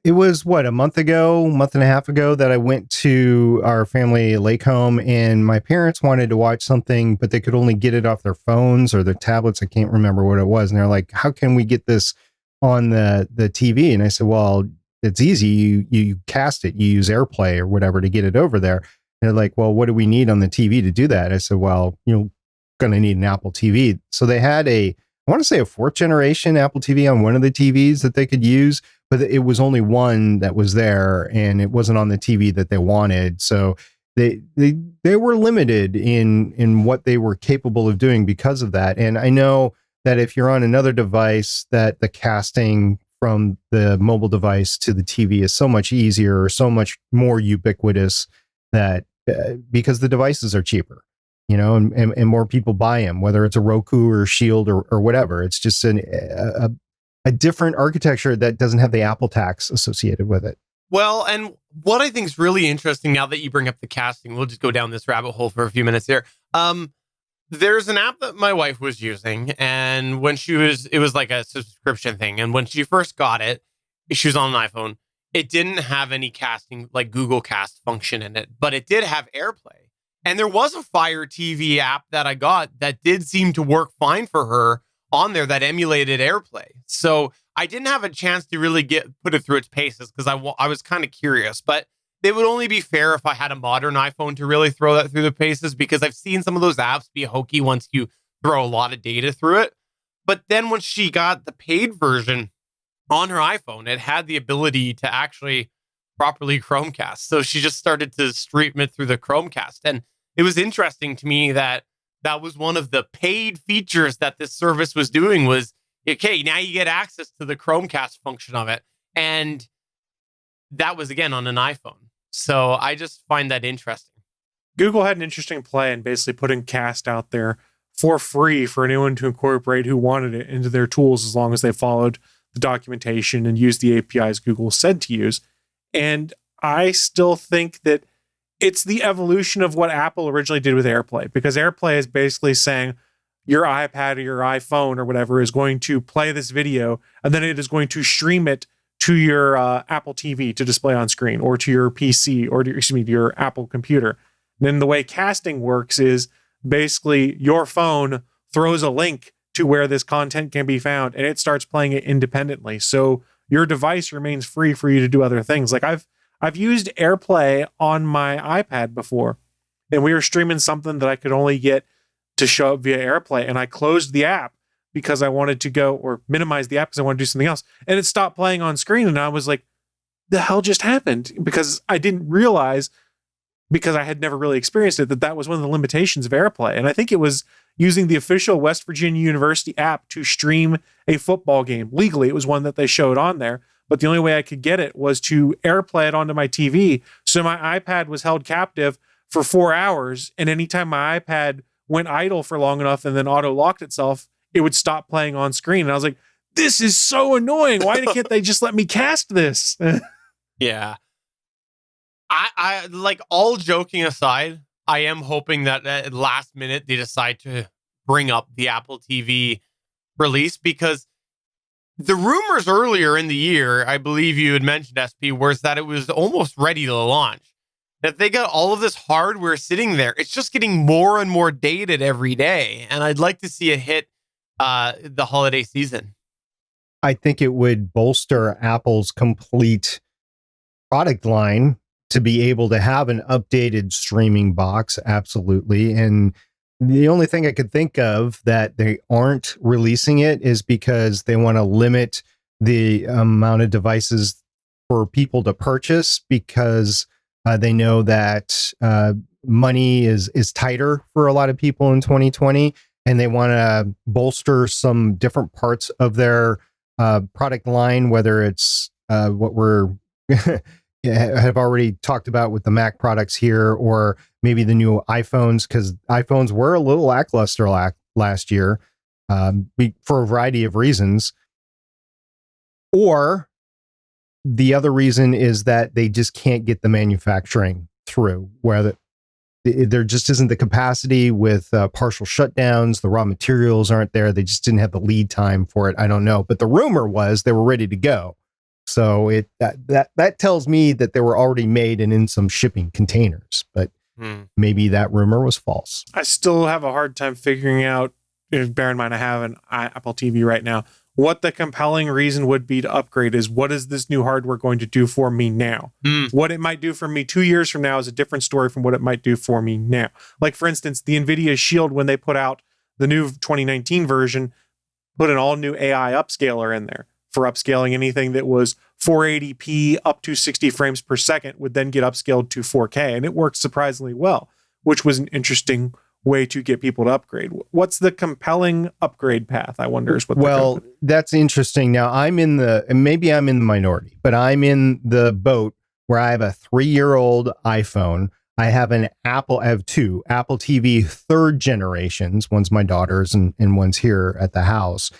It was a month and a half ago that I went to our family lake home, and my parents wanted to watch something, but they could only get it off their phones or their tablets. I can't remember what it was. And they're like, how can we get this on the TV? And I said, well, it's easy. You cast it, you use AirPlay or whatever to get it over there. And they're like, well, what do we need on the TV to do that? I said, well, you're going to need an Apple TV. So they had a I want to say a 4th generation Apple TV on one of the TVs that they could use, but it was only one that was there, and it wasn't on the TV that they wanted. So they were limited in what they were capable of doing because of that. And I know that if you're on another device, that the casting from the mobile device to the TV is so much easier or so much more ubiquitous that because the devices are cheaper, and more people buy them, whether it's a Roku or Shield or whatever. It's just a different architecture that doesn't have the Apple tax associated with it. Well, and what I think is really interesting now that you bring up the casting, we'll just go down this rabbit hole for a few minutes here. There's an app that my wife was using, and it was like a subscription thing. And when she first got it, she was on an iPhone. It didn't have any casting, like Google Cast function in it, but it did have AirPlay. And there was a Fire TV app that I got that did seem to work fine for her on there that emulated AirPlay. So I didn't have a chance to really put it through its paces because I was kind of curious, but it would only be fair if I had a modern iPhone to really throw that through the paces, because I've seen some of those apps be hokey once you throw a lot of data through it. But then when she got the paid version on her iPhone, it had the ability to actually properly Chromecast. So she just started to stream it through the Chromecast. And it was interesting to me that was one of the paid features that this service was doing was, okay, now you get access to the Chromecast function of it. And that was, again, on an iPhone. So I just find that interesting. Google had an interesting play in basically putting Cast out there for free for anyone to incorporate who wanted it into their tools, as long as they followed the documentation and used the APIs Google said to use. And I still think that it's the evolution of what Apple originally did with AirPlay, because AirPlay is basically saying your iPad or your iPhone or whatever is going to play this video, and then it is going to stream it to your Apple TV to display on screen, or to your PC, or to your Apple computer. And then the way casting works is basically your phone throws a link to where this content can be found, and it starts playing it independently. So your device remains free for you to do other things. Like I've used AirPlay on my iPad before, and we were streaming something that I could only get to show up via AirPlay, and I closed the app because I wanted to go, or minimize the app because I wanted to do something else, and it stopped playing on screen, and I was like, the hell just happened? Because I didn't realize, because I had never really experienced it, that was one of the limitations of AirPlay. And I think it was using the official West Virginia University app to stream a football game. Legally, it was one that they showed on there, but the only way I could get it was to AirPlay it onto my TV. So my iPad was held captive for 4 hours, and anytime my iPad went idle for long enough and then auto-locked itself, it would stop playing on screen. And I was like, this is so annoying. Why can't they just let me cast this? Yeah. I like, all joking aside, I am hoping that at last minute they decide to bring up the Apple TV release, because the rumors earlier in the year, I believe you had mentioned, SP, was that it was almost ready to launch. If they got all of this hardware sitting there, it's just getting more and more dated every day. And I'd like to see it hit the holiday season. I think it would bolster Apple's complete product line to be able to have an updated streaming box. Absolutely. And the only thing I could think of that they aren't releasing it is because they want to limit the amount of devices for people to purchase, because they know that money is tighter for a lot of people in 2020, and they want to bolster some different parts of their product line, whether it's what we're have already talked about with the Mac products here, or maybe the new iPhones, because iPhones were a little lackluster last year for a variety of reasons. Or the other reason is that they just can't get the manufacturing through, where there just isn't the capacity with partial shutdowns. The raw materials aren't there. They just didn't have the lead time for it. I don't know. But the rumor was they were ready to go. So that tells me that they were already made and in some shipping containers. But maybe that rumor was false. I still have a hard time figuring out, bear in mind I have an Apple TV right now, what the compelling reason would be to upgrade. Is what is this new hardware going to do for me now? What it might do for me 2 years from now is a different story from what it might do for me now. Like, for instance, the NVIDIA Shield, when they put out the new 2019 version, put an all new AI upscaler in there for upscaling anything that was 480p up to 60 frames per second would then get upscaled to 4K. And it works surprisingly well, which was an interesting way to get people to upgrade. What's the compelling upgrade path? I wonder is what. Well, that's interesting. Now maybe I'm in the minority, but I'm in the boat where I have a 3-year-old iPhone. I have I have two Apple TV third generations. One's my daughter's and one's here at the house.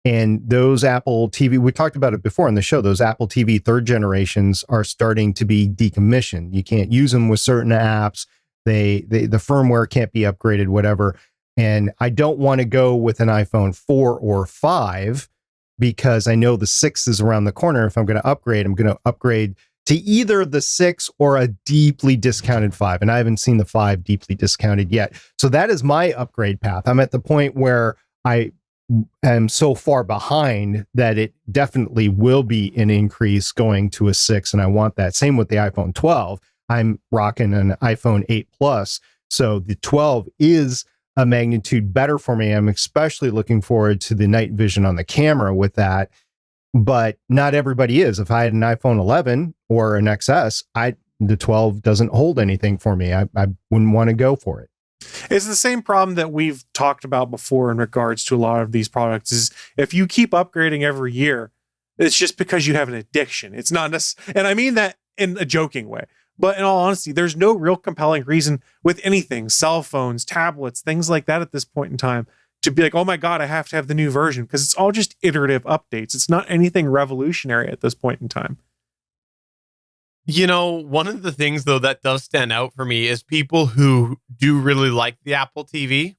And those Apple TV, we talked about it before on the show, those Apple TV third generations are starting to be decommissioned. You can't use them with certain apps. The firmware can't be upgraded, whatever. And I don't want to go with an iPhone 4 or 5 because I know the 6 is around the corner. If I'm going to upgrade, I'm going to upgrade to either the 6 or a deeply discounted 5. And I haven't seen the 5 deeply discounted yet. So that is my upgrade path. I'm at the point where I am so far behind that it definitely will be an increase going to a 6. And I want that. Same with the iPhone 12. I'm rocking an iPhone 8 Plus. So the 12 is a magnitude better for me. I'm especially looking forward to the night vision on the camera with that. But not everybody is. If I had an iPhone 11 or an XS, the 12 doesn't hold anything for me. I wouldn't want to go for it. It's the same problem that we've talked about before in regards to a lot of these products is if you keep upgrading every year, it's just because you have an addiction. It's not and I mean that in a joking way. But in all honesty, there's no real compelling reason with anything, cell phones, tablets, things like that at this point in time, to be like, oh my God, I have to have the new version, because it's all just iterative updates. It's not anything revolutionary at this point in time. You know, one of the things, though, that does stand out for me is people who do really like the Apple TV.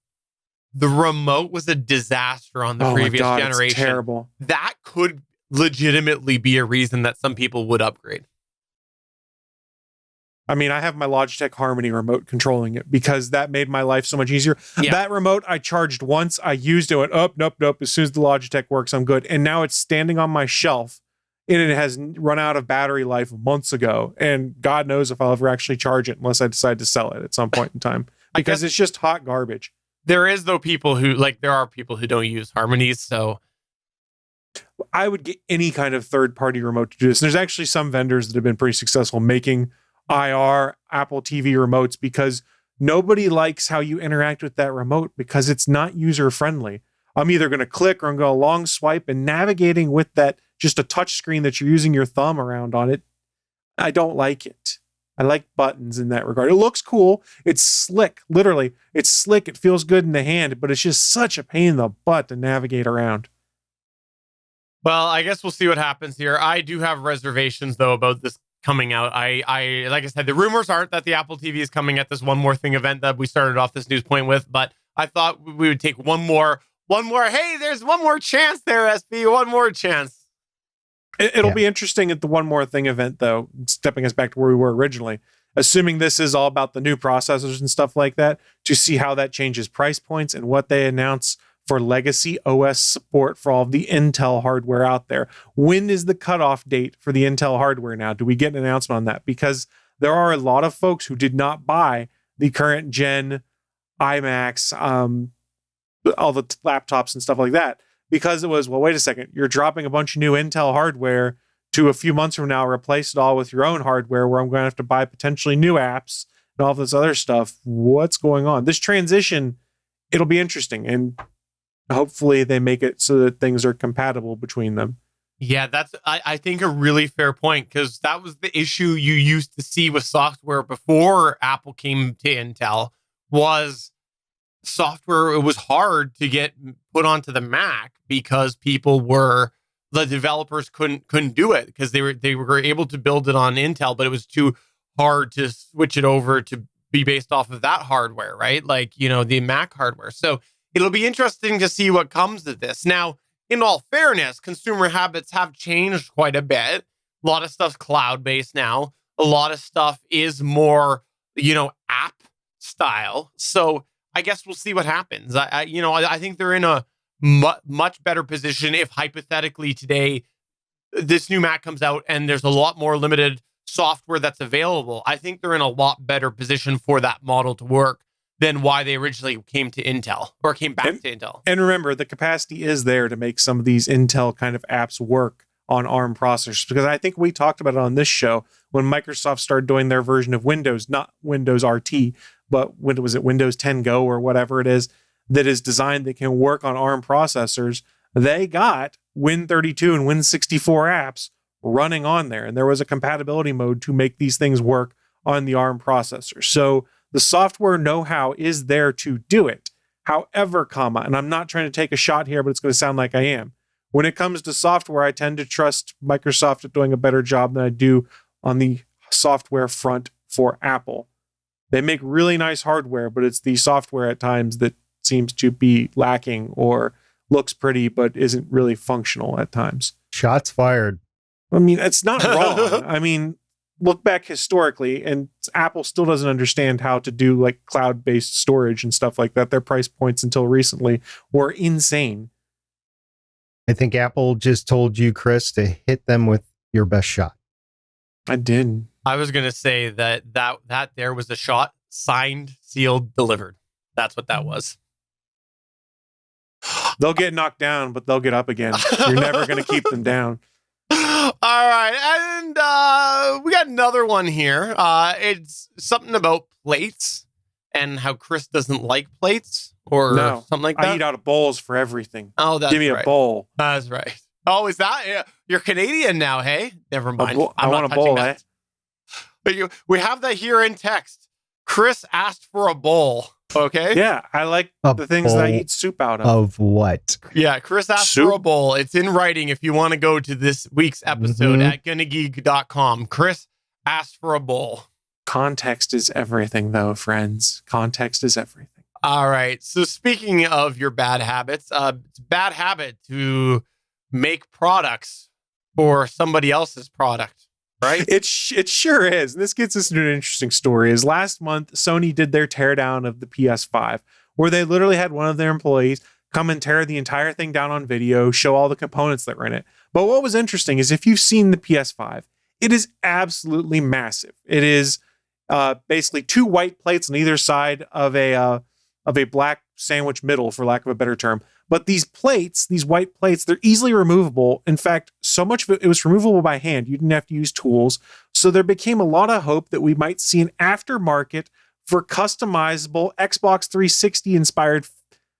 The remote was a disaster on the previous generation. It's terrible. That could legitimately be a reason that some people would upgrade. I mean, I have my Logitech Harmony remote controlling it because that made my life so much easier. Yeah. That remote I charged once, I used it, went, oh, nope. As soon as the Logitech works, I'm good. And now it's standing on my shelf and it has run out of battery life months ago. And God knows if I'll ever actually charge it unless I decide to sell it at some point in time because it's just hot garbage. There is, though, there are people who don't use Harmonies. So I would get any kind of third-party remote to do this. And there's actually some vendors that have been pretty successful making IR Apple TV remotes because nobody likes how you interact with that remote because it's not user friendly. I'm either going to click or I'm going to long swipe, and navigating with that, just a touch screen that you're using your thumb around on it, I don't like it. I like buttons in that regard. It looks cool. It's slick. Literally, it's slick. It feels good in the hand, but it's just such a pain in the butt to navigate around. Well, I guess we'll see what happens here. I do have reservations, though, about this coming out. I like I said, the rumors aren't that the Apple TV is coming at this One More Thing event that we started off this news point with, but I thought we would take one more. Hey, there's one more chance there, SB. One more chance. It'll be interesting at the One More Thing event, though, stepping us back to where we were originally, assuming this is all about the new processors and stuff like that, to see how that changes price points and what they announce for legacy OS support for all of the Intel hardware out there. When is the cutoff date for the Intel hardware now? Do we get an announcement on that? Because there are a lot of folks who did not buy the current gen iMacs, all the laptops and stuff like that, because it was, well, wait a second, you're dropping a bunch of new Intel hardware to a few months from now, replace it all with your own hardware where I'm going to have to buy potentially new apps and all this other stuff. What's going on? This transition, it'll be interesting. And hopefully they make it so that things are compatible between them. Yeah, that's, I think, a really fair point, because that was the issue you used to see with software before Apple came to Intel, was software. It was hard to get put onto the Mac because the developers couldn't do it because they were able to build it on Intel, but it was too hard to switch it over to be based off of that hardware, right? Like, the Mac hardware. So it'll be interesting to see what comes of this. Now, in all fairness, consumer habits have changed quite a bit. A lot of stuff's cloud-based now. A lot of stuff is more, app style. So I guess we'll see what happens. I think they're in a much better position if hypothetically today this new Mac comes out and there's a lot more limited software that's available. I think they're in a lot better position for that model to work than why they originally came to Intel or came back to Intel. And remember, the capacity is there to make some of these Intel kind of apps work on ARM processors, because I think we talked about it on this show when Microsoft started doing their version of Windows, not Windows RT, but when was it Windows 10 Go or whatever it is that is designed that can work on ARM processors. They got Win32 and Win64 apps running on there, and there was a compatibility mode to make these things work on the ARM processor. So the software know-how is there to do it. However, and I'm not trying to take a shot here, but it's going to sound like I am. When it comes to software, I tend to trust Microsoft at doing a better job than I do on the software front for Apple. They make really nice hardware, but it's the software at times that seems to be lacking or looks pretty, but isn't really functional at times. Shots fired. I mean, it's not wrong. I mean, look back historically, and Apple still doesn't understand how to do like cloud-based storage and stuff like that. Their price points until recently were insane. I think Apple just told you, Chris, to hit them with your best shot. I did. I was going to say that there was a shot, signed, sealed, delivered. That's what that was. They'll get knocked down, but they'll get up again. You're never going to keep them down. All right. And we got another one here. It's something about plates and how Chris doesn't like plates or something like that. I eat out of bowls for everything. Oh, that's Give me right. a bowl. That's right. Oh, is that? Yeah. You're Canadian now, hey? Never mind. I want a bowl, eh? But we have that here in text. Chris asked for a bowl. Okay. Yeah, I like the things that I eat soup out of. Of what? Yeah, Chris asked for a bowl. It's in writing if you want to go to this week's episode at gonnageek.com. Chris asked for a bowl. Context is everything, though, friends. Context is everything. All right. So speaking of your bad habits, it's a bad habit to make products for somebody else's product, right? It sure is. And this gets us into an interesting story. Is last month, Sony did their teardown of the PS5, where they literally had one of their employees come and tear the entire thing down on video, show all the components that were in it. But what was interesting is if you've seen the PS5, it is absolutely massive. It is basically two white plates on either side of a black sandwich middle, for lack of a better term. But these plates, these white plates, they're easily removable. In fact, so much of it was removable by hand. You didn't have to use tools. So there became a lot of hope that we might see an aftermarket for customizable Xbox 360 inspired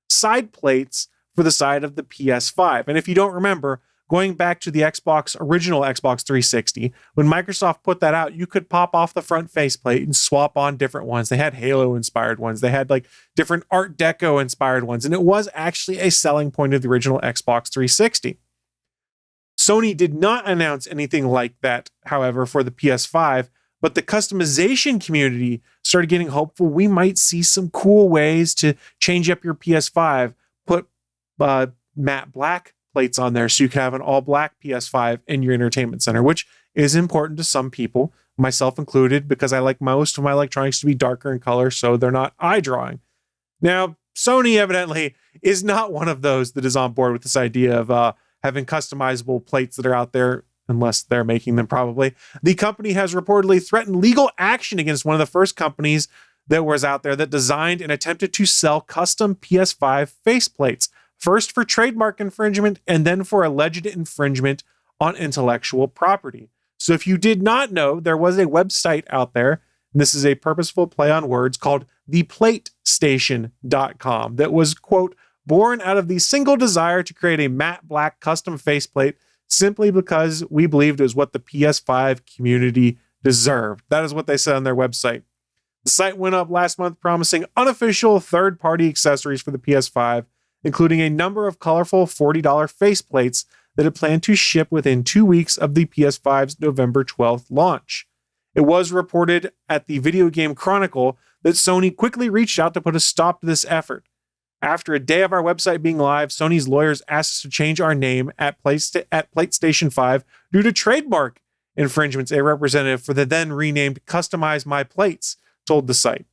side plates for the side of the PS5. And if you don't remember, going back to the original Xbox 360, when Microsoft put that out, you could pop off the front faceplate and swap on different ones. They had Halo-inspired ones. They had like different Art Deco-inspired ones. And it was actually a selling point of the original Xbox 360. Sony did not announce anything like that, however, for the PS5, but the customization community started getting hopeful. We might see some cool ways to change up your PS5, put matte black plates on there so you can have an all black PS5 in your entertainment center, which is important to some people, myself included, because I like most of my electronics to be darker in color so they're not eye drawing. Now, Sony evidently is not one of those that is on board with this idea of having customizable plates that are out there, unless they're making them probably. The company has reportedly threatened legal action against one of the first companies that was out there that designed and attempted to sell custom PS5 faceplates. First for trademark infringement and then for alleged infringement on intellectual property. So if you did not know, there was a website out there, and this is a purposeful play on words, called theplatestation.com that was, quote, born out of the single desire to create a matte black custom faceplate simply because we believed it was what the PS5 community deserved. That is what they said on their website. The site went up last month promising unofficial third-party accessories for the PS5, including a number of colorful $40 faceplates that it planned to ship within 2 weeks of the PS5's November 12th launch. It was reported at the Video Game Chronicle that Sony quickly reached out to put a stop to this effort. After a day of our website being live, Sony's lawyers asked us to change our name at PlateStation 5 due to trademark infringements, a representative for the then renamed Customize My Plates told the site.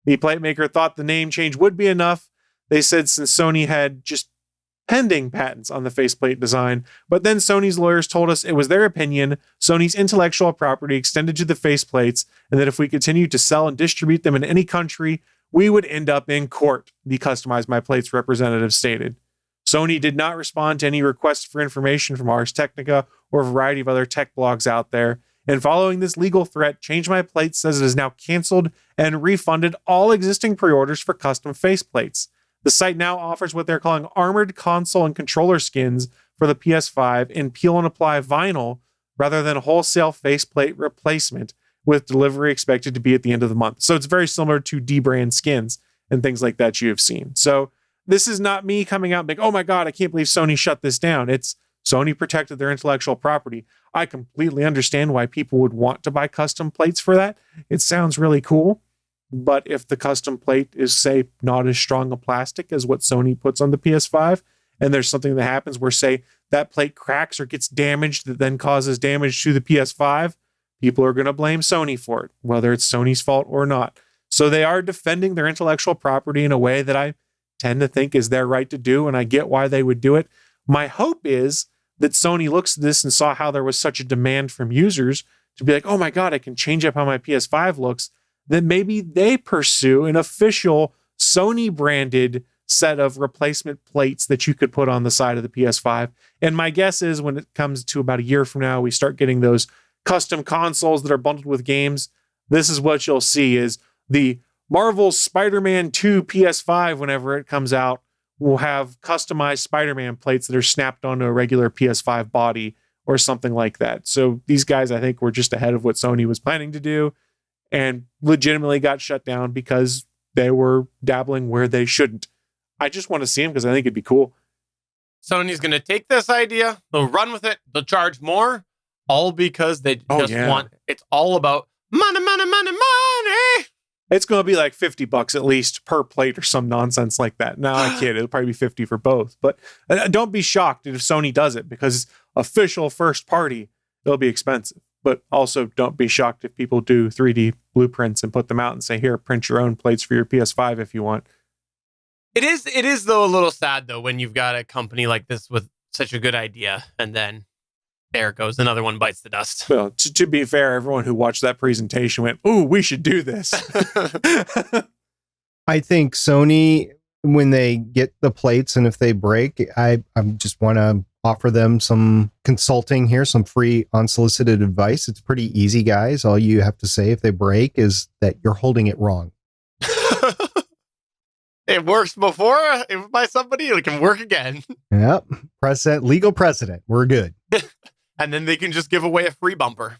The plate maker thought the name change would be enough. They said since Sony had just pending patents on the faceplate design, but then Sony's lawyers told us it was their opinion Sony's intellectual property extended to the faceplates, and that if we continued to sell and distribute them in any country, we would end up in court, the Customize My Plates representative stated. Sony did not respond to any requests for information from Ars Technica or a variety of other tech blogs out there. And following this legal threat, Change My Plates says it has now canceled and refunded all existing pre-orders for custom faceplates. The site now offers what they're calling armored console and controller skins for the PS5 in peel and apply vinyl rather than wholesale faceplate replacement, with delivery expected to be at the end of the month. So it's very similar to D-brand skins and things like that you have seen. So this is not me coming out and being, oh my God, I can't believe Sony shut this down. It's Sony protected their intellectual property. I completely understand why people would want to buy custom plates for that. It sounds really cool. But if the custom plate is, say, not as strong a plastic as what Sony puts on the PS5, and there's something that happens where, say, that plate cracks or gets damaged that then causes damage to the PS5, people are going to blame Sony for it, whether it's Sony's fault or not. So they are defending their intellectual property in a way that I tend to think is their right to do, and I get why they would do it. My hope is that Sony looks at this and saw how there was such a demand from users to be like, oh my God, I can change up how my PS5 looks, then maybe they pursue an official Sony branded set of replacement plates that you could put on the side of the PS5. And my guess is when it comes to about a year from now, we start getting those custom consoles that are bundled with games. This is what you'll see is the Marvel's Spider-Man 2 PS5, whenever it comes out, will have customized Spider-Man plates that are snapped onto a regular PS5 body or something like that. So these guys, I think, were just ahead of what Sony was planning to do and legitimately got shut down because they were dabbling where they shouldn't. I just want to see them because I think it'd be cool. Sony's going to take this idea, they'll run with it, they'll charge more, all because they want, it's all about money, money, money, money. It's going to be like $50 at least per plate or some nonsense like that. No, I kid. It'll probably be 50 for both. But don't be shocked if Sony does it because official first party, it'll be expensive. But also don't be shocked if people do 3D blueprints and put them out and say, here, print your own plates for your PS5 if you want. It is though a little sad though when you've got a company like this with such a good idea and then there it goes, another one bites the dust. Well, to be fair, everyone who watched that presentation went, ooh, we should do this. I think Sony, when they get the plates and if they break, I just want to offer them some consulting here, some free unsolicited advice. It's pretty easy, guys. All you have to say if they break is that you're holding it wrong. It works before by somebody, it can work again. Yep. Legal precedent. We're good. And then they can just give away a free bumper.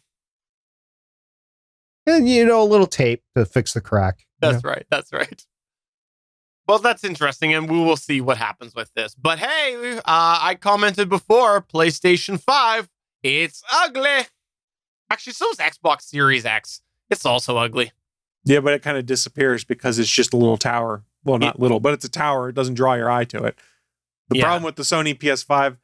And, a little tape to fix the crack. That's right. That's right. Well, that's interesting, and we will see what happens with this. But hey, I commented before, PlayStation 5, it's ugly. Actually, so is Xbox Series X. It's also ugly. Yeah, but it kind of disappears because it's just a little tower. Well, not little, but it's a tower. It doesn't draw your eye to it. The problem with the Sony PS5,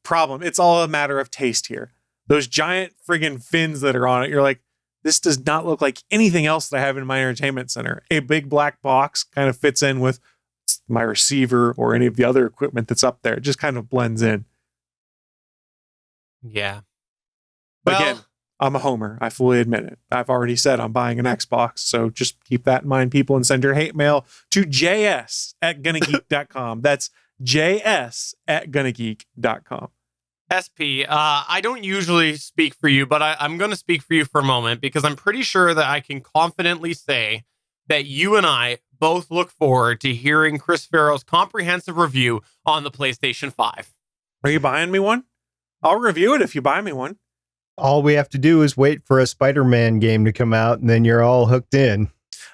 problem. It's all a matter of taste here. Those giant friggin' fins that are on it, you're like, this does not look like anything else that I have in my entertainment center. A big black box kind of fits in with my receiver or any of the other equipment that's up there. It just kind of blends in. Yeah. But again, I'm a homer. I fully admit it. I've already said I'm buying an Xbox. So just keep that in mind, people, and send your hate mail to js@gonnageek.com. That's js@gonnageek.com. SP, I don't usually speak for you, but I'm going to speak for you for a moment because I'm pretty sure that I can confidently say that you and I both look forward to hearing Chris Farrow's comprehensive review on the PlayStation 5. Are you buying me one? I'll review it if you buy me one. All we have to do is wait for a Spider-Man game to come out, and then you're all hooked in.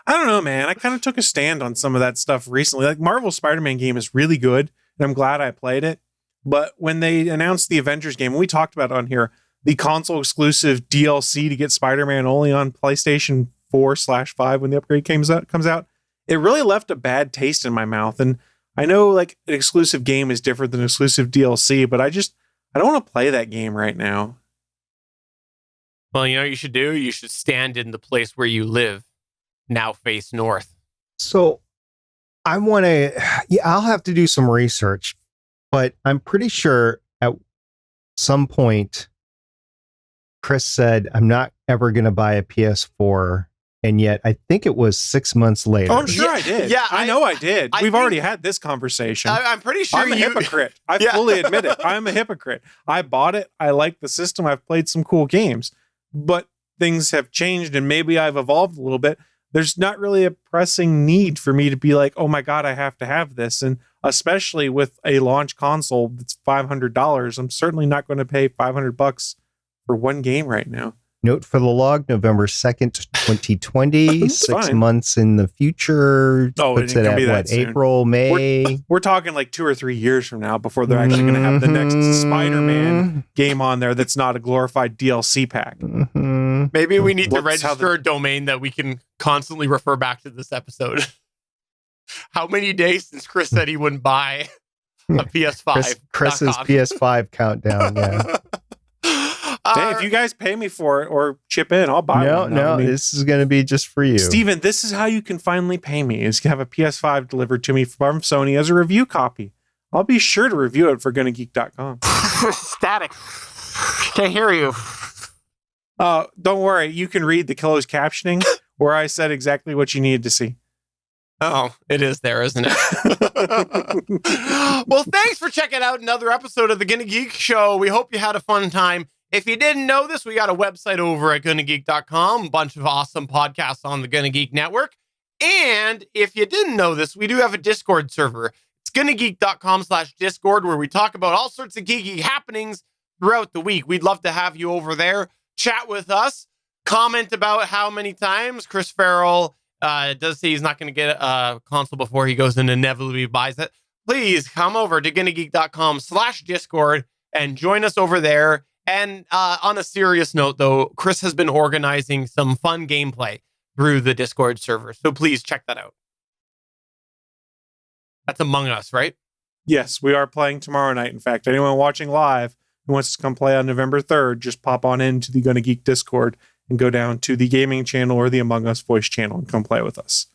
I don't know, man. I kind of took a stand on some of that stuff recently. Like Marvel's Spider-Man game is really good, and I'm glad I played it. But when they announced the Avengers game, and we talked about it on here, the console exclusive DLC to get Spider-Man only on PlayStation 4/5 when the upgrade comes out, it really left a bad taste in my mouth. And I know like an exclusive game is different than exclusive DLC, but I don't want to play that game right now. Well, you know what you should do? You should stand in the place where you live. Now face north. So I want to, I'll have to do some research, but I'm pretty sure at some point, Chris said, I'm not ever going to buy a PS4 And yet, I think it was 6 months later. Oh, I'm sure I did. Yeah, I know I did. We've already had this conversation. I'm pretty sure I'm a hypocrite. I fully admit it. I'm a hypocrite. I bought it. I like the system. I've played some cool games, but things have changed and maybe I've evolved a little bit. There's not really a pressing need for me to be like, oh my God, I have to have this. And especially with a launch console that's $500, I'm certainly not going to pay $500 for one game right now. Note for the log, November 2nd, 2020, 6 fine. months in the future. Oh, puts it it can at be that what, soon. April, May? We're talking like 2 or 3 years from now before they're actually going to have the next Spider-Man game on there that's not a glorified DLC pack. Mm-hmm. Maybe we need to What's how register a domain that we can constantly refer back to this episode. How many days since Chris said he wouldn't buy a PS5? Chris's PS5 countdown, yeah. Hey, if you guys pay me for it or chip in, I'll buy one. No, this is going to be just for you. Steven, this is how you can finally pay me, is to have a PS5 delivered to me from Sony as a review copy. I'll be sure to review it for GonnaGeek.com. Static. Can't hear you. Don't worry. You can read the closed captioning where I said exactly what you needed to see. Oh, it is there, isn't it? Well, thanks for checking out another episode of the Gonna Geek Show. We hope you had a fun time. If you didn't know this, we got a website over at GonnaGeek.com, a bunch of awesome podcasts on the Gonna Geek Network. And if you didn't know this, we do have a Discord server. It's GonnaGeek.com/Discord, where we talk about all sorts of geeky happenings throughout the week. We'd love to have you over there. Chat with us. Comment about how many times Chris Farrell does say he's not going to get a console before he goes and inevitably buys it. Please come over to GonnaGeek.com/Discord and join us over there. And on a serious note, though, Chris has been organizing some fun gameplay through the Discord server. So please check that out. That's Among Us, right? Yes, we are playing tomorrow night. In fact, anyone watching live who wants to come play on November 3rd, just pop on into the Gonna Geek Discord and go down to the gaming channel or the Among Us voice channel and come play with us.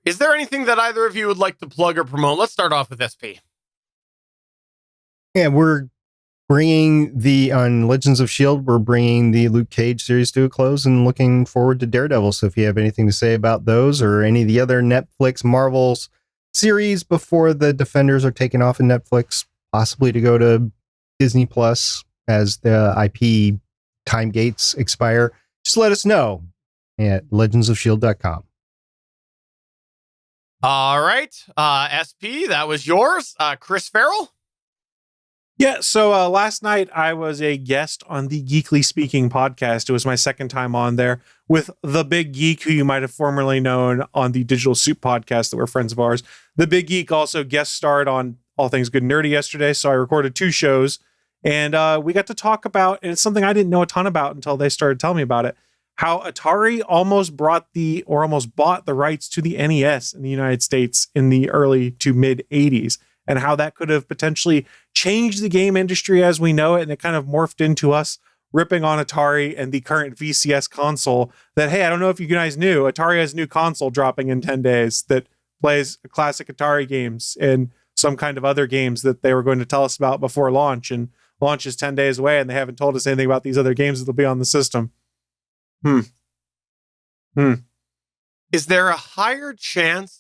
Is there anything that either of you would like to plug or promote? Let's start off with SP. Yeah, we're bringing on Legends of S.H.I.E.L.D., we're bringing the Luke Cage series to a close and looking forward to Daredevil. So if you have anything to say about those or any of the other Netflix Marvels series before the Defenders are taken off in Netflix, possibly to go to Disney Plus as the IP time gates expire, just let us know at legendsofshield.com. All right. SP, that was yours. Chris Farrell? Yeah, so last night I was a guest on the Geekly Speaking podcast. It was my second time on there with The Big Geek, who you might have formerly known on the Digital Soup podcast that were friends of ours. The Big Geek also guest starred on All Things Good and Nerdy yesterday, so I recorded 2 shows. And we got to talk about, and it's something I didn't know a ton about until they started telling me about it, how Atari almost bought the rights to the NES in the United States in the early to mid 80s, and how that could have potentially changed the game industry as we know it. And it kind of morphed into us ripping on Atari and the current VCS console that, hey, I don't know if you guys knew, Atari has a new console dropping in 10 days that plays classic Atari games and some kind of other games that they were going to tell us about before launch. And launch is 10 days away and they haven't told us anything about these other games that'll be on the system. Is there a higher chance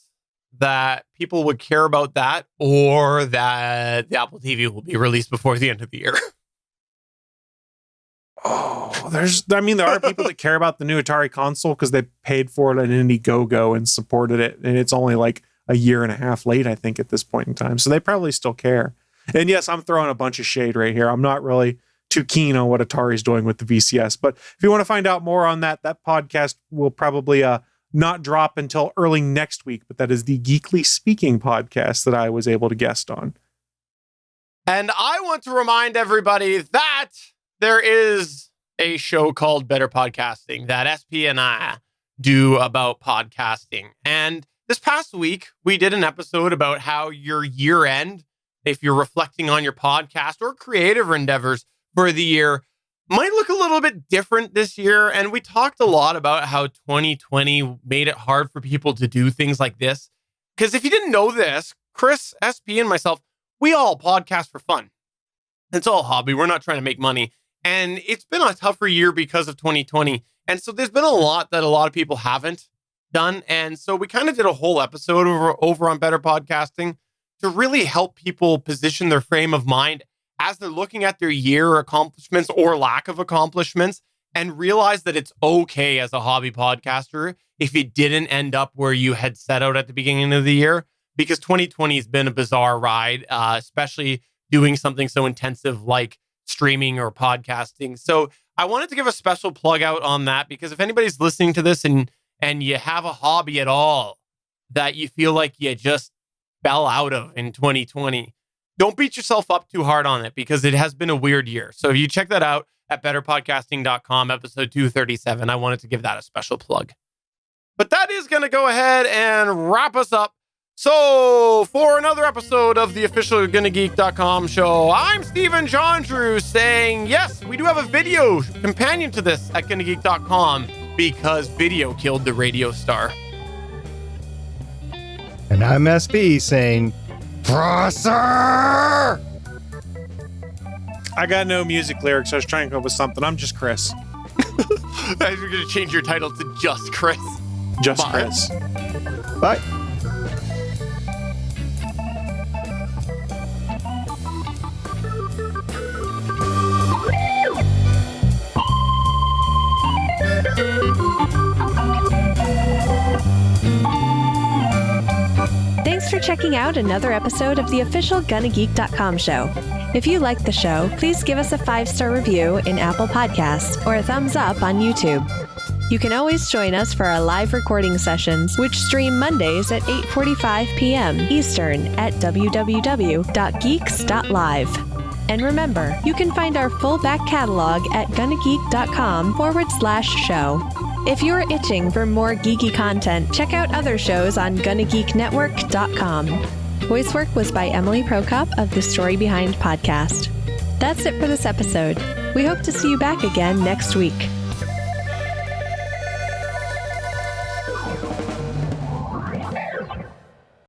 that people would care about that or that the Apple TV will be released before the end of the year? There are people that care about the new Atari console because they paid for it at Indiegogo and supported it. And it's only like a year and a half late, I think, at this point in time. So they probably still care. And yes, I'm throwing a bunch of shade right here. I'm not really too keen on what Atari's doing with the VCS. But if you want to find out more on that podcast will probably not drop until early next week. But that is the Geekly Speaking podcast that I was able to guest on. And I want to remind everybody that there is a show called Better Podcasting that SP and I do about podcasting. And this past week, we did an episode about how your year end, if you're reflecting on your podcast or creative endeavors for the year, might look a little bit different this year. And we talked a lot about how 2020 made it hard for people to do things like this. Because if you didn't know this, Chris, SP, and myself, we all podcast for fun. It's all a hobby. We're not trying to make money. And it's been a tougher year because of 2020. And so there's been a lot that a lot of people haven't done. And so we kind of did a whole episode over on Better Podcasting to really help people position their frame of mind as they're looking at their year accomplishments or lack of accomplishments, and realize that it's okay as a hobby podcaster if it didn't end up where you had set out at the beginning of the year, because 2020 has been a bizarre ride, especially doing something so intensive like streaming or podcasting. So I wanted to give a special plug out on that, because if anybody's listening to this and you have a hobby at all that you feel like you just fell out of in 2020, don't beat yourself up too hard on it, because it has been a weird year. So if you check that out at betterpodcasting.com, episode 237, I wanted to give that a special plug. But that is going to go ahead and wrap us up. So for another episode of the official GonnaGeek.com show, I'm Stephen John Drew saying, yes, we do have a video companion to this at GonnaGeek.com, because video killed the radio star. And I'm SB saying, Prosser! I got no music lyrics. I was trying to come up with something. I'm just Chris. You're going to change your title to Just Chris. Just Bye. Chris. Bye. Thanks for checking out another episode of the official GonnaGeek.com show. If you like the show, please give us a 5-star review in Apple Podcasts or a thumbs up on YouTube. You can always join us for our live recording sessions, which stream Mondays at 8:45 p.m. Eastern at www.geeks.live. And remember, you can find our full back catalog at GonnaGeek.com/show. If you're itching for more geeky content, check out other shows on GonnaGeekNetwork.com. Voice work was by Emily Prokop of the Story Behind podcast. That's it for this episode. We hope to see you back again next week.